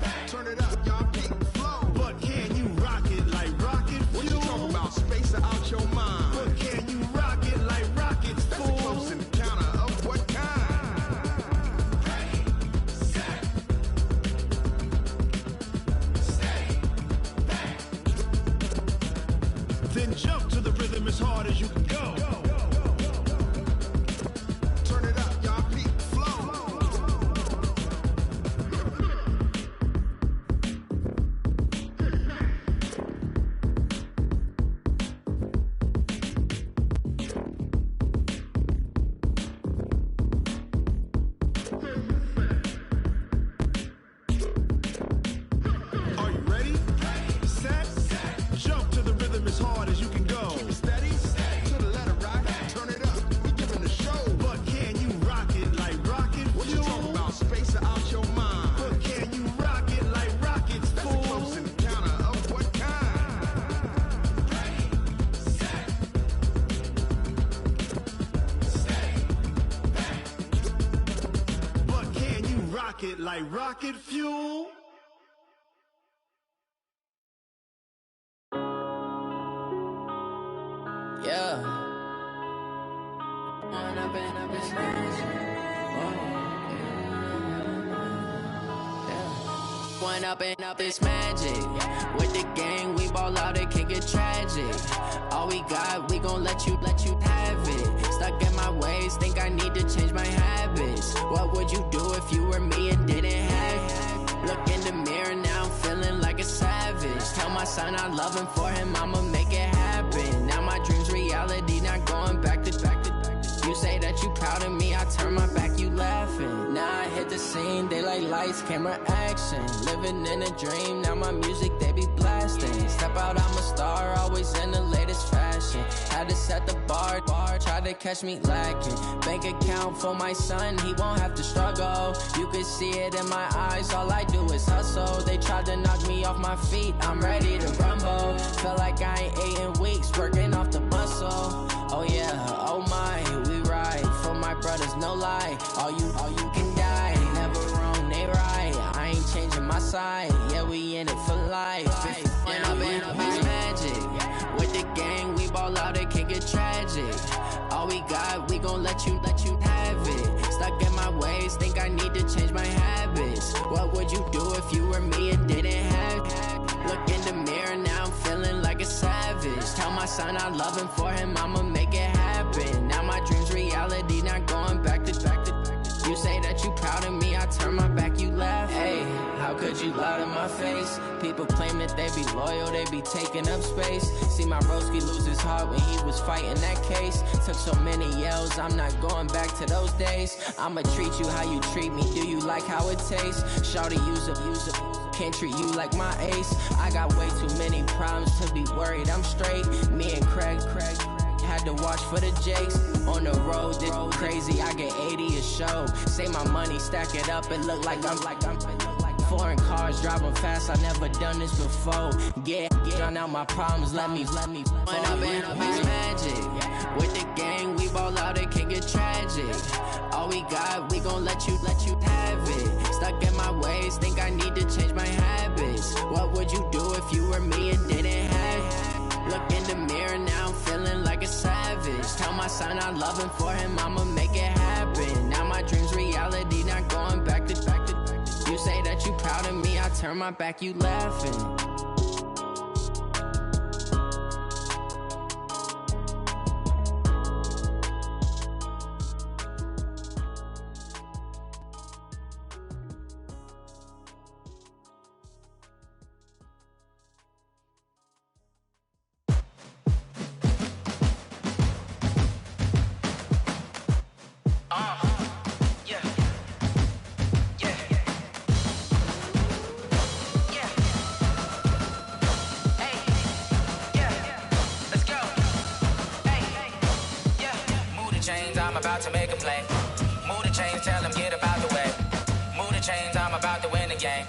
like rocket fuel. Yeah. One up and up is magic. With the gang, we ball out, it can get tragic. All we got, we gon' let you have it. Stuck in my ways, think I need to change my habits. What would you do if you were me and didn't have it? Look in the mirror now, I'm feeling like a savage. Tell my son I love him, for him I'ma make it happen. Now my dream's reality, not going back to. You say that you proud of me, I turn my back, you laughing. Now I hit the scene, they like lights, camera, action. Living in a dream, now my music, they be blasting. Step out, I'm a star, always in the latest fashion. Had to set the bar, try to catch me lacking. Bank account for my son, he won't have to struggle. You can see it in my eyes, all I do is hustle. They tried to knock me off my feet, I'm ready to rumble. Feel like I ain't ate in weeks, working off the muscle. Oh yeah, oh my, we ride for my brothers, no lie. All you can die, never wrong, they right. I ain't changing my side, yeah, we in it for life. When I'm in a magic, with the gang, we ball out, it can get tragic. All we got, we gon' let you have it. Stuck in my ways, think I need to change my habits. What would you do if you were me and didn't have it? Look in the mirror, now I'm feeling like a savage. Tell my son I love him, for him I'ma make it happen. Now my dream's reality, not going back to. You say that you proud of me, I turn my back, you laugh. Hey, how could you lie to my face? People claim that they be loyal, they be taking up space. See my broski lose his heart when he was fighting that case. Took so many yells, I'm not going back to those days. I'ma treat you how you treat me, do you like how it tastes? Shawty, use up, can't treat you like my ace. I got way too many problems to be worried, I'm straight. Me and Craig had to watch for the Jakes. On the road, this crazy, I get 80 a show. Say my money, stack it up, it look like I'm foreign cars, driving fast, I never done this before. Get drown out my problems, let me When I'm in a magic, with the gang, we ball out, it can get tragic. All we got, we gon' let you have it. Stuck in my ways, think I need to change my habits. What would you do if you were me and didn't have it? Look in the mirror, now I'm feeling like a savage. Tell my son I love him, for him I'ma make it happen. Now my dream's reality, not going back to. You say that you proud of me, I turn my back, you laughing. To make a play. Move the chains, tell them get up out the way. Move the chains, I'm about to win the game.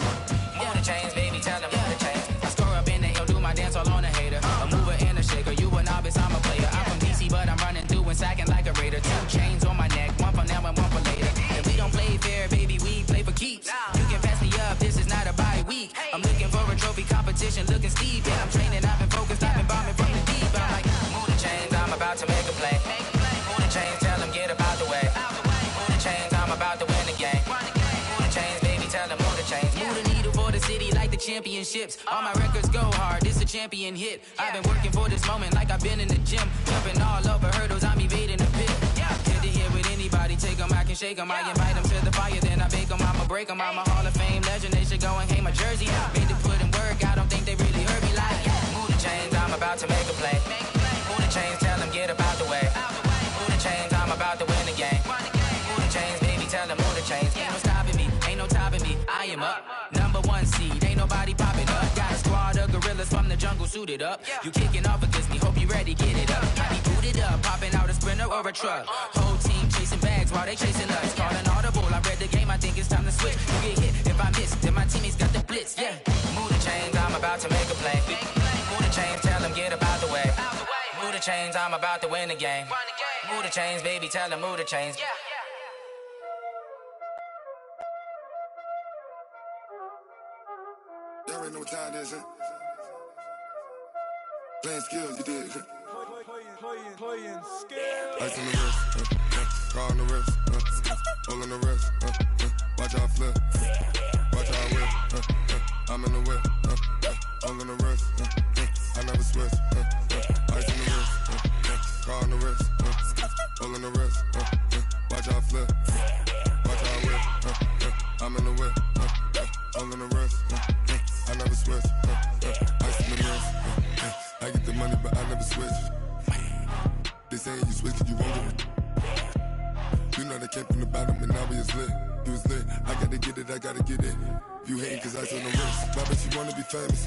Move the chains, baby, tell them move the chains. I store up in the hill, do my dance all on a hater. A mover and a shaker, you a novice, I'm a player. I'm from DC, but I'm running through and sacking like a raider. 2 chains on my neck, one for now and one for later. And we don't play fair, baby, we play for keeps. You can pass me up, this is not a bye week. I'm looking for a trophy competition, looking steep. Yeah, I'm training, I've been focused, I've been bombing from the deep. I'm like, move the chains, I'm about to make a play. Move the chains, tell them get up out the way. Move the chains, I'm about to win the game. Move the chains, baby, tell them move the chains. Move the needle for the city like the championships. All my records go hard, this a champion hit. I've been working for this moment like I've been in the gym. Jumping all over hurdles, I'm evading the pit. Hit to hit with anybody, take them, I can shake them. I invite them to the fire, then I bake them, I'ma break them. I'm a Hall of Fame legend, they should go and hang my jersey. Made to put in work, I don't think they really heard me like. Move the chains, I'm about to make a play. Move the chains, tell them get up out the way. Move the chains, I'm about to win the game. Move the chains, baby, tell them move the chains. Ain't no stopping me, ain't no topping me. I am up, #1 seed, ain't nobody popping up. Got a squad of gorillas from the jungle suited up. You kicking off against me, hope you ready, get it up. I be booted up, popping out a Sprinter or a truck. Whole team chasing bags while they chasing us. Calling audible, I read the game, I think it's time to switch. You get hit if I miss, then my teammates got the blitz, yeah. Move the chains, I'm about to make a play. Move the chains, tell them get up out the way. Move the chains, I'm about to win the game. Move the chains, baby, tell them move the chains. Y'all already know what time it is, huh? Playing skills, you did. Playing skills. Ice on the wrist, car on the wrist, all on the wrist, watch out flip, watch out whip, I'm in the whip, all on the wrist, I never switch, ice on the wrist, car on the wrist, all on the wrist, watch out flip, watch out whip, I'm in the whip, all on the wrist, I never switch, ice on the wrist, I get the money but I never switch. They saying you switch cause you won't get it. You know they came from the bottom and now we is lit. You was lit, I gotta get it, I gotta get it. You hating cause ice on the wrist. My bitch, you wanna be famous,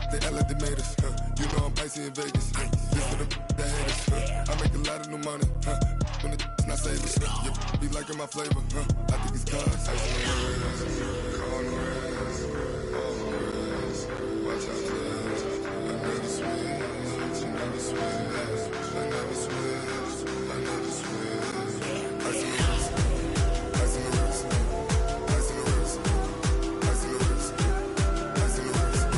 They act like they made us, You know I'm icy in Vegas, This for the haters, I make a lot of new money, When it's not savers, You be liking my flavor, I think it's cause ice on the wrist, car on the wrist, all on the wrist. Watch out, cuz I never switch, you never switch. I never switch, I never switch. Ice on the wrist, ice on the wrist, ice on the wrist, ice on the wrist, ice on the wrist,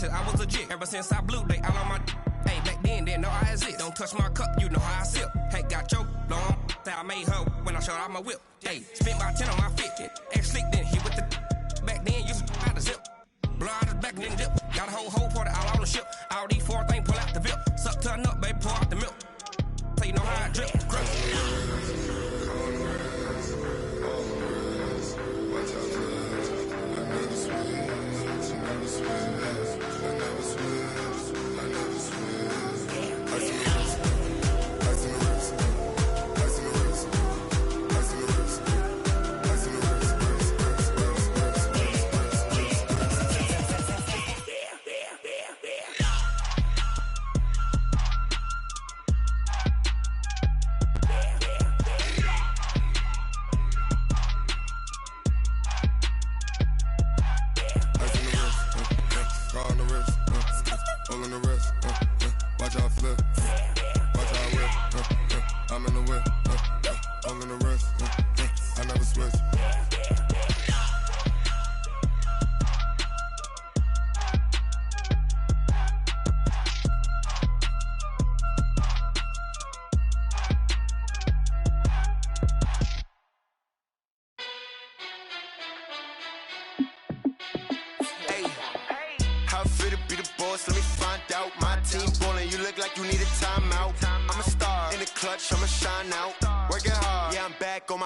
I was legit ever since I blew they all on my hey back then didn't know I exist. Don't touch my cup, you know how I sip. Hey, got choked long that I made her when I showed out my whip. Hey, spent about 10 on my 50. Ex slick then hit with the back then used to out the zip. Blow out his back and then dip. Got a whole party all on the ship. All these 4 things pull out the VIP. Suck turn up, baby, pour out the milk. So you know how I drip. Crush.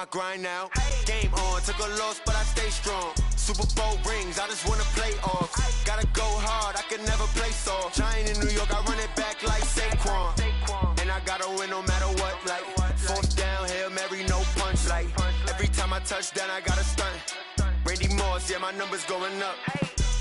Grind now, game on, took a loss but I stay strong. Super Bowl rings, I just wanna play off. Gotta go hard, I can never play soft. Giant in New York, I run it back like Saquon. And I gotta win no matter what, like 4th down, Hail Mary, no punch. Like every time I touch down, I gotta stunt. Randy Moss, yeah, my numbers going up.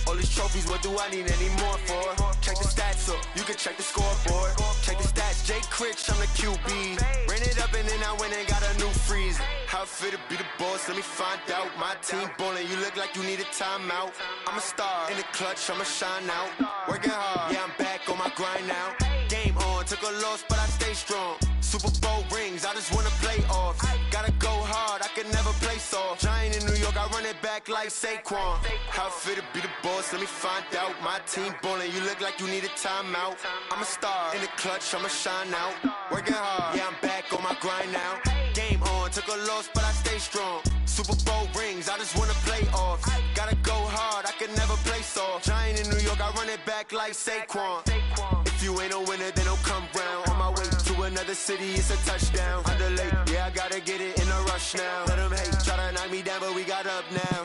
All these trophies, what do I need any more for? Check the stats up, you can check the scoreboard. Check the stats, Jay Critch, I'm the QB. Ran it up and then I went and got a new freeze. How it feel to be the boss, let me find out. My team ballin', you look like you need a timeout. I'm a star, in the clutch, I'ma shine out. Working hard, yeah, I'm back on my grind now. Game on, took a loss, but I stay strong. Super Bowl rings, I just wanna play off. Gotta go hard, I can never play soft. Giant in New York, I run it back like Saquon. How it feel to be the boss, let me find out. My team ballin', you look like you need a timeout. I'm a star, in the clutch, I'ma shine out. Working hard, yeah, I'm back on my grind now. Game on, took a loss, but I stay strong. Super Bowl rings, I just wanna play off. Gotta go hard, I can never play soft. Giant in New York, I run it back like Saquon. If you ain't a winner, then don't come round. On my way to another city, it's a touchdown. Underlay, yeah, I gotta get it in a rush now. Let them hate, try to knock me down, but we got up now.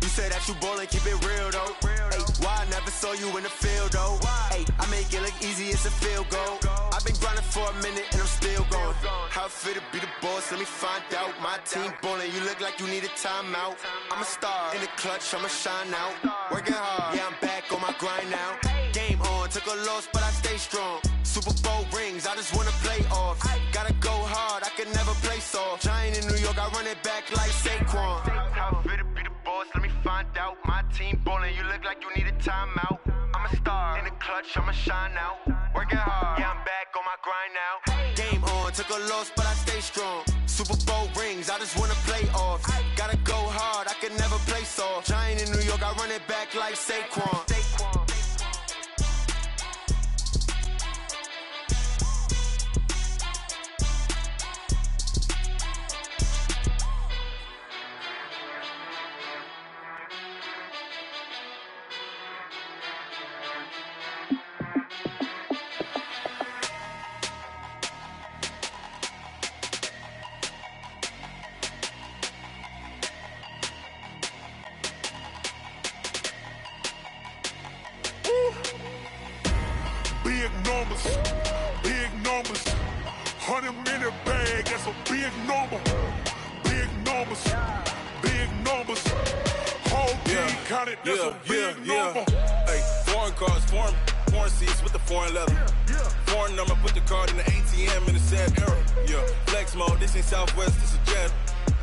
You say that you ballin', keep it real though. Hey, why I never saw you in the field though? Hey, I make it look easy, it's a field goal. I've been grinding for a minute and I'm still going. How it feel to be the boss, let me find out. My team ballin', you look like you need a timeout. I'm a star, in the clutch, I'ma shine out. Working hard, yeah, I'm back on my grind now. Game on, took a loss, but I stay strong. Super Bowl rings, I just wanna play off. Gotta go hard, I can never play soft. Giant in New York, I run it back like Saquon. How fit to be the boss, let me find out. My team ballin', you look like you need a timeout. I'm a star, in the clutch, I'ma shine out. Working hard, yeah, I'm back on my grind now. Game on, took a loss, but I stay strong. Super Bowl rings, I just wanna play off. Gotta go hard, I can never play soft. Giant in New York, I run it back like Saquon. Big numbers, 100-minute bag, that's a big number. Big numbers, whole team counted, that's a big number. Hey, foreign cars, foreign seats with the foreign leather. Foreign number, put the card in the ATM in the sad era. Yeah, flex mode, this ain't Southwest, this is Jet.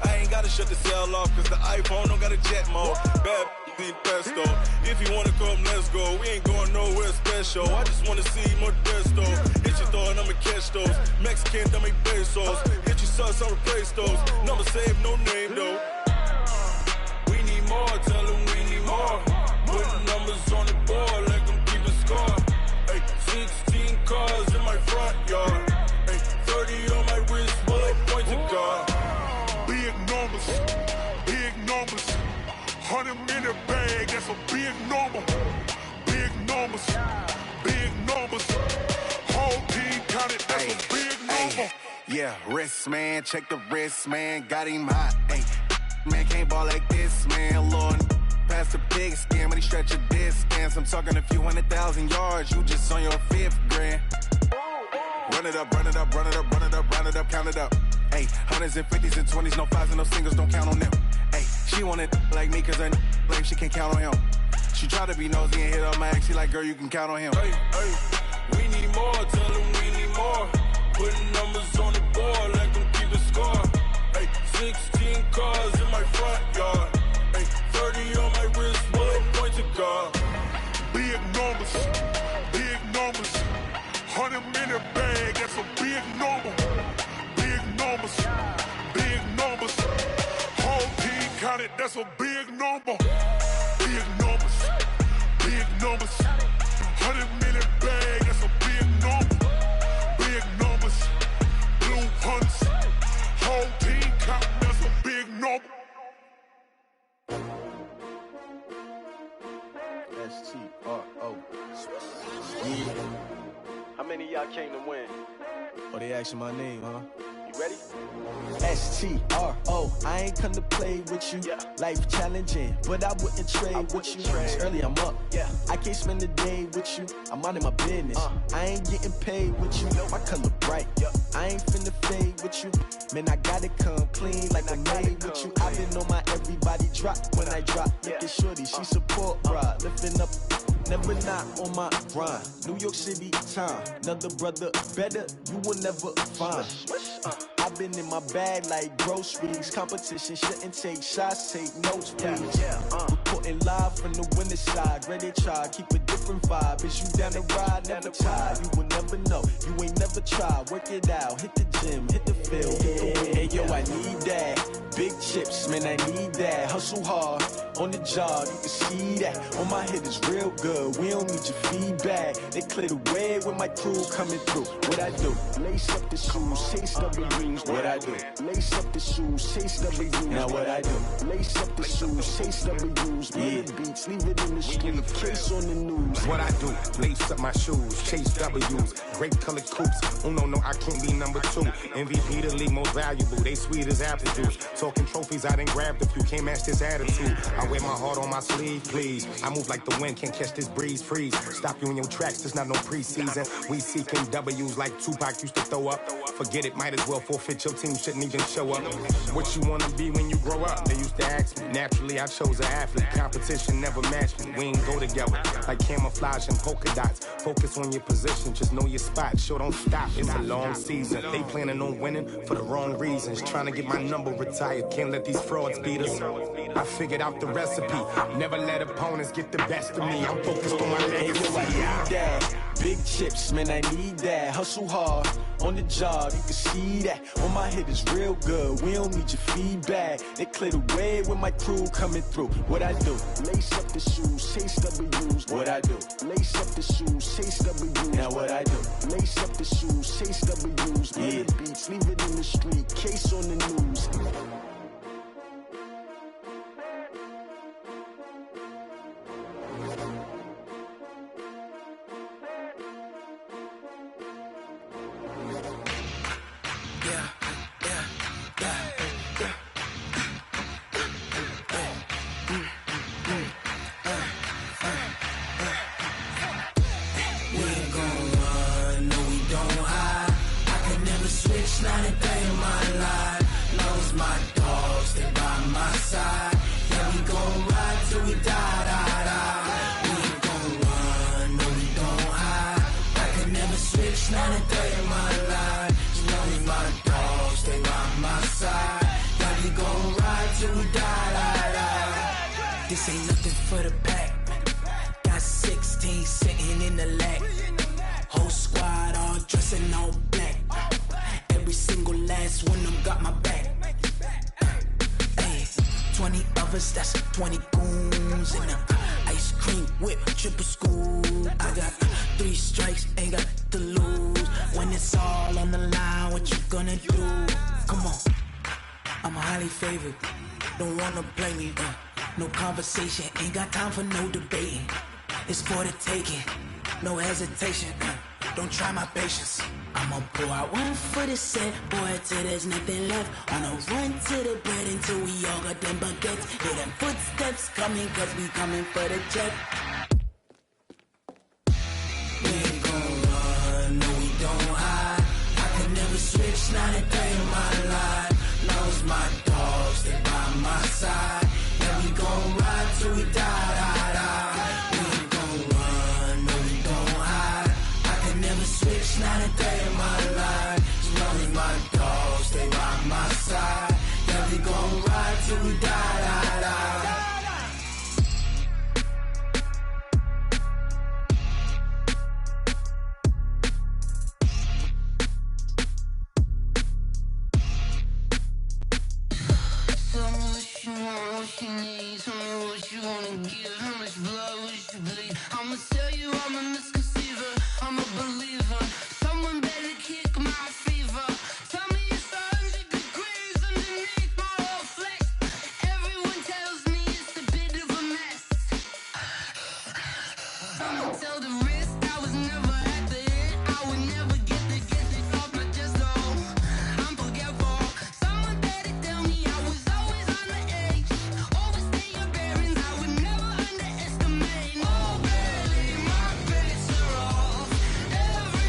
I ain't gotta shut the cell off, cause the iPhone don't got a jet mode. Bad need pesto. If you wanna come, let's go. We ain't going nowhere special. I just wanna see Modesto. Hit your thought, I'ma catch those. Mexican, dummy pesos. Hit your sus, I'll replace those. Number save, no name though. We need more, tell them we need more. Putting numbers on the board, let them keep a score. Hey, 16 cars in my front yard. Hey, 30 on my wrist, bullet pointed guard. Big numbers, 100-minute bag, that's a big number. Big numbers, whole team counted, that's a big number. Yeah, wrist man, check the wrist man, got him hot. Ay, man can't ball like this, man. Lord, past the big skin, when he stretch a distance. I'm talking a few 100,000 yards, you just on your 5th grand. Run it up, count it up. Ay, hundreds and 50s and 20s, no 5s and no singles, don't count on them. Ay, she want it like me, cause her like she can't count on him. She try to be nosy and hit up my ex, she like, girl, you can count on him. Hey, we need more, tell them we need more. Putting numbers on the board, let them keep a score. Hey, 16 cars in my front yard. Hey, 30 on my wrist, bullet pointed guard. Big numbers, 100-minute bag, that's a big number. Big numbers, whole team counted, that's a big number. Big numbers, 100-minute bag, that's a big number. Big numbers, blue hunts, whole team counting, that's a big number. S-T-R-O. Yeah. How many of y'all came to win? Oh, they asking my name, huh? You ready? S-T-R-O. I ain't come to play with you. Life challenging, but I wouldn't trade with you. It's early, I'm up. I can't spend the day with you. I'm minding my business. I ain't getting paid with you. My color bright. I ain't finna fade with you. Man, I gotta come clean like I made with you. I've been on my everybody drop when I drop. Look at shorty, she support ride. Lifting up, never not on my grind. New York City time. Another brother better, you will never find. I've been in my bag like groceries. Competition shouldn't take shots, take notes, please. Reporting live from the winter side. Ready to try, keep a different vibe. Is you down the ride, never tired. You will never know, you ain't never tried. Work it out, hit the gym, hit the field. Hey yo, I need that. Big chips, man, I need that. Hustle hard, on the job, you can see that. On my head is real good, we don't need your feedback. They clear the way with my crew coming through. What I do? Lace up the shoes, chase W's. What I do? Lace up the shoes, chase W's. Now what I do? Lace up the shoes, chase W's. Yeah. Beats, leave it in the street, case on the news. What I do? Lace up my shoes, chase W's. Grape colored coops. Oh no, I can't be number 2. MVP the league most valuable. They sweet as apple juice. So talking trophies, I done grabbed a few. Can't match this attitude. I wear my heart on my sleeve, please. I move like the wind, can't catch this breeze, freeze. Stop you in your tracks, there's not no preseason. We seeking W's like Tupac used to throw up. Forget it, might as well forfeit. Your team shouldn't even show up. What you wanna be when you grow up? They used to ask me. Naturally, I chose an athlete. Competition never matched me. We ain't go together like camouflage and polka dots. Focus on your position, just know your spot. Sure, don't stop. It's a long season. They planning on winning for the wrong reasons. Trying to get my number retired. Can't let these frauds beat us. I figured out the recipe. Never let opponents get the best of me. I'm focused on my legacy. Big chips, man, I need that. Hustle hard on the job, you can see that. On my head is real good, we don't need your feedback. They clear the way with my crew coming through. What I do? Lace up the shoes, chase W's. What I do? Lace up the shoes, chase W's. Now what I do? Lace up the shoes, chase W's. Yeah. The beats, leave it in the street, case on the news. Not a day in my life. Knows my dogs, they by my side. Yeah, we gon' ride till we die, die, die. We ain't gon' run, no, we don't hide. I can never switch, not a day in my life. Knows my dogs, they by my side. Yeah, we gon' ride till we die, die, die. This ain't nothing for the pack. Got 16 sitting in the lap. Whole squad all dressing all black. Every single last one of them got my back. Hey, 20 of us, that's 20 goons. And ice cream whip, triple school. I got 3 strikes, ain't got to lose. When it's all on the line, what you gonna do? Come on, I'm highly favored. Don't wanna play me, no conversation. Ain't got time for no debating. It's for the taking, no hesitation. Don't try my patience. I'ma pour out one for the set, boy, till there's nothing left. On a run to the bread until we all got them baguettes. Hear them footsteps coming, cause we coming for the jet. We ain't gon' run, no, we don't hide. I can never switch, not a day in my life. Knows my dogs, they by my side. Yeah, we gon' ride till we die, die, die. We ain't gon' run, no, we don't hide. I can never switch, not a day in my life. As long as my dogs stay by my side. Yeah, we gon' ride till we die, die, die. Tell me what you want, what you need. Tell me what you wanna give. How much blood would you bleed? I'ma tell you I'm a misconceiver. I'm a believer. Someone better kick my fever. Tell me it's 100 degrees underneath my whole flesh. Everyone tells me it's a bit of a mess. Someone tell the risk I was never at the end. I would never get this off my chest, though. I'm forgetful. Someone better tell me I was always on the edge. Overstay your bearings, I would never underestimate. Oh, barely, my bets are off. Every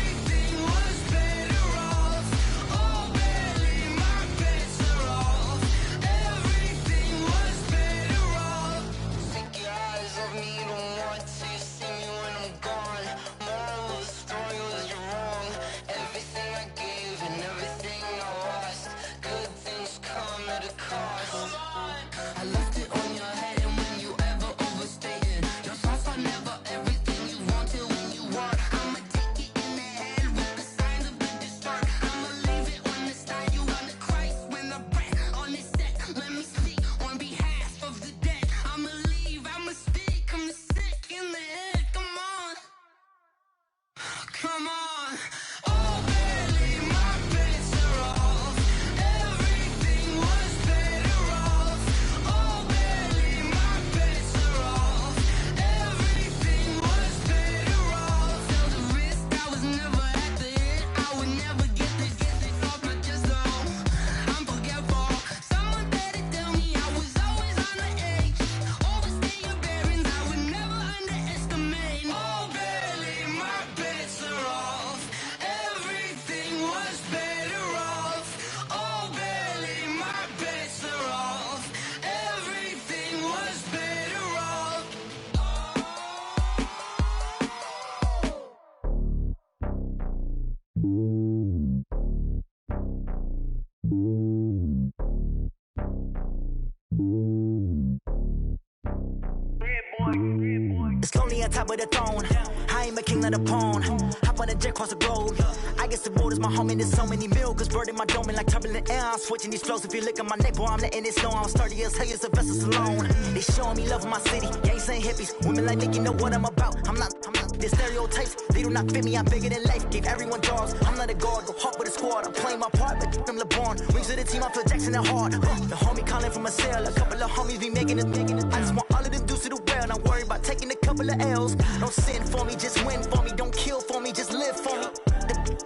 me on top of the throne. I ain't a king of the pawn. Hop on a jet across the globe. I guess the world is my home and there's so many milk. Cause bird in my dome and like turbulent air. I'm switching these flows. If you look at my neck, boy, I'm letting it snow. I'm sturdy as hell, it's a vessel alone. They showing me love in my city. Gangs ain't hippies. Women like Nicky know what I'm about. I'm not. The stereotypes, they do not fit me. I'm bigger than life. Gave everyone jobs. I'm not a guard. Go hard with a squad. I'm playing my part, but I'm LeBron. Rings to the team, I feel Jackson and hard. The homie calling from a cell. A couple of homies be making it. I just want all of them dudes to the well. Not worry about taking a couple of L's. Don't sin for me, just win for me. Don't kill for me, just live for me.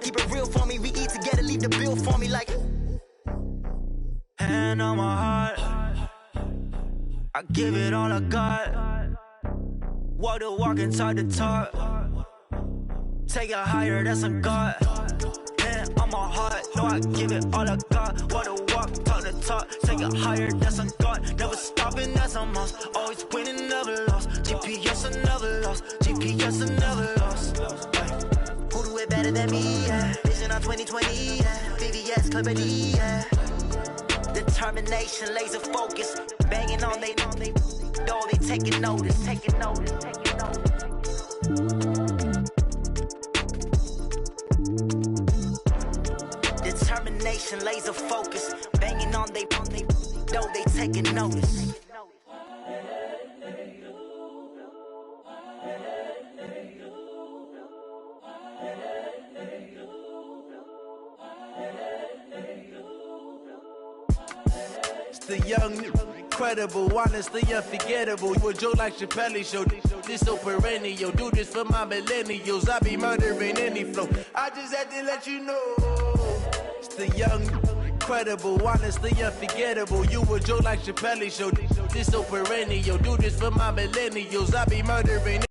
Keep it real for me. We eat together, leave the bill for me like. Hand on my heart, I give it all I got. Walk the walk and talk the talk. Take it higher, that's a God. Hand on my heart, no, I give it all I got. Walk the walk, talk the talk. Take it higher, that's a God. Never stopping, that's a must. Always winning, never lost. GPS, I never lost. GPS, I never lost. Who do it better than me? Yeah. Vision on 2020, yeah. VVS, Clarity, yeah. Determination, laser focus. Banging on they door, they taking notice. Determination, laser focus. Banging on they door, they taking notice. The young, incredible, honestly unforgettable. You a joke like Chappelle show. This so perennial. Do this for my millennials. I be murdering any flow. I just had to let you know. It's the young, incredible, honestly unforgettable. You a joke like Chappelle show. This so perennial. Do this for my millennials. I be murdering.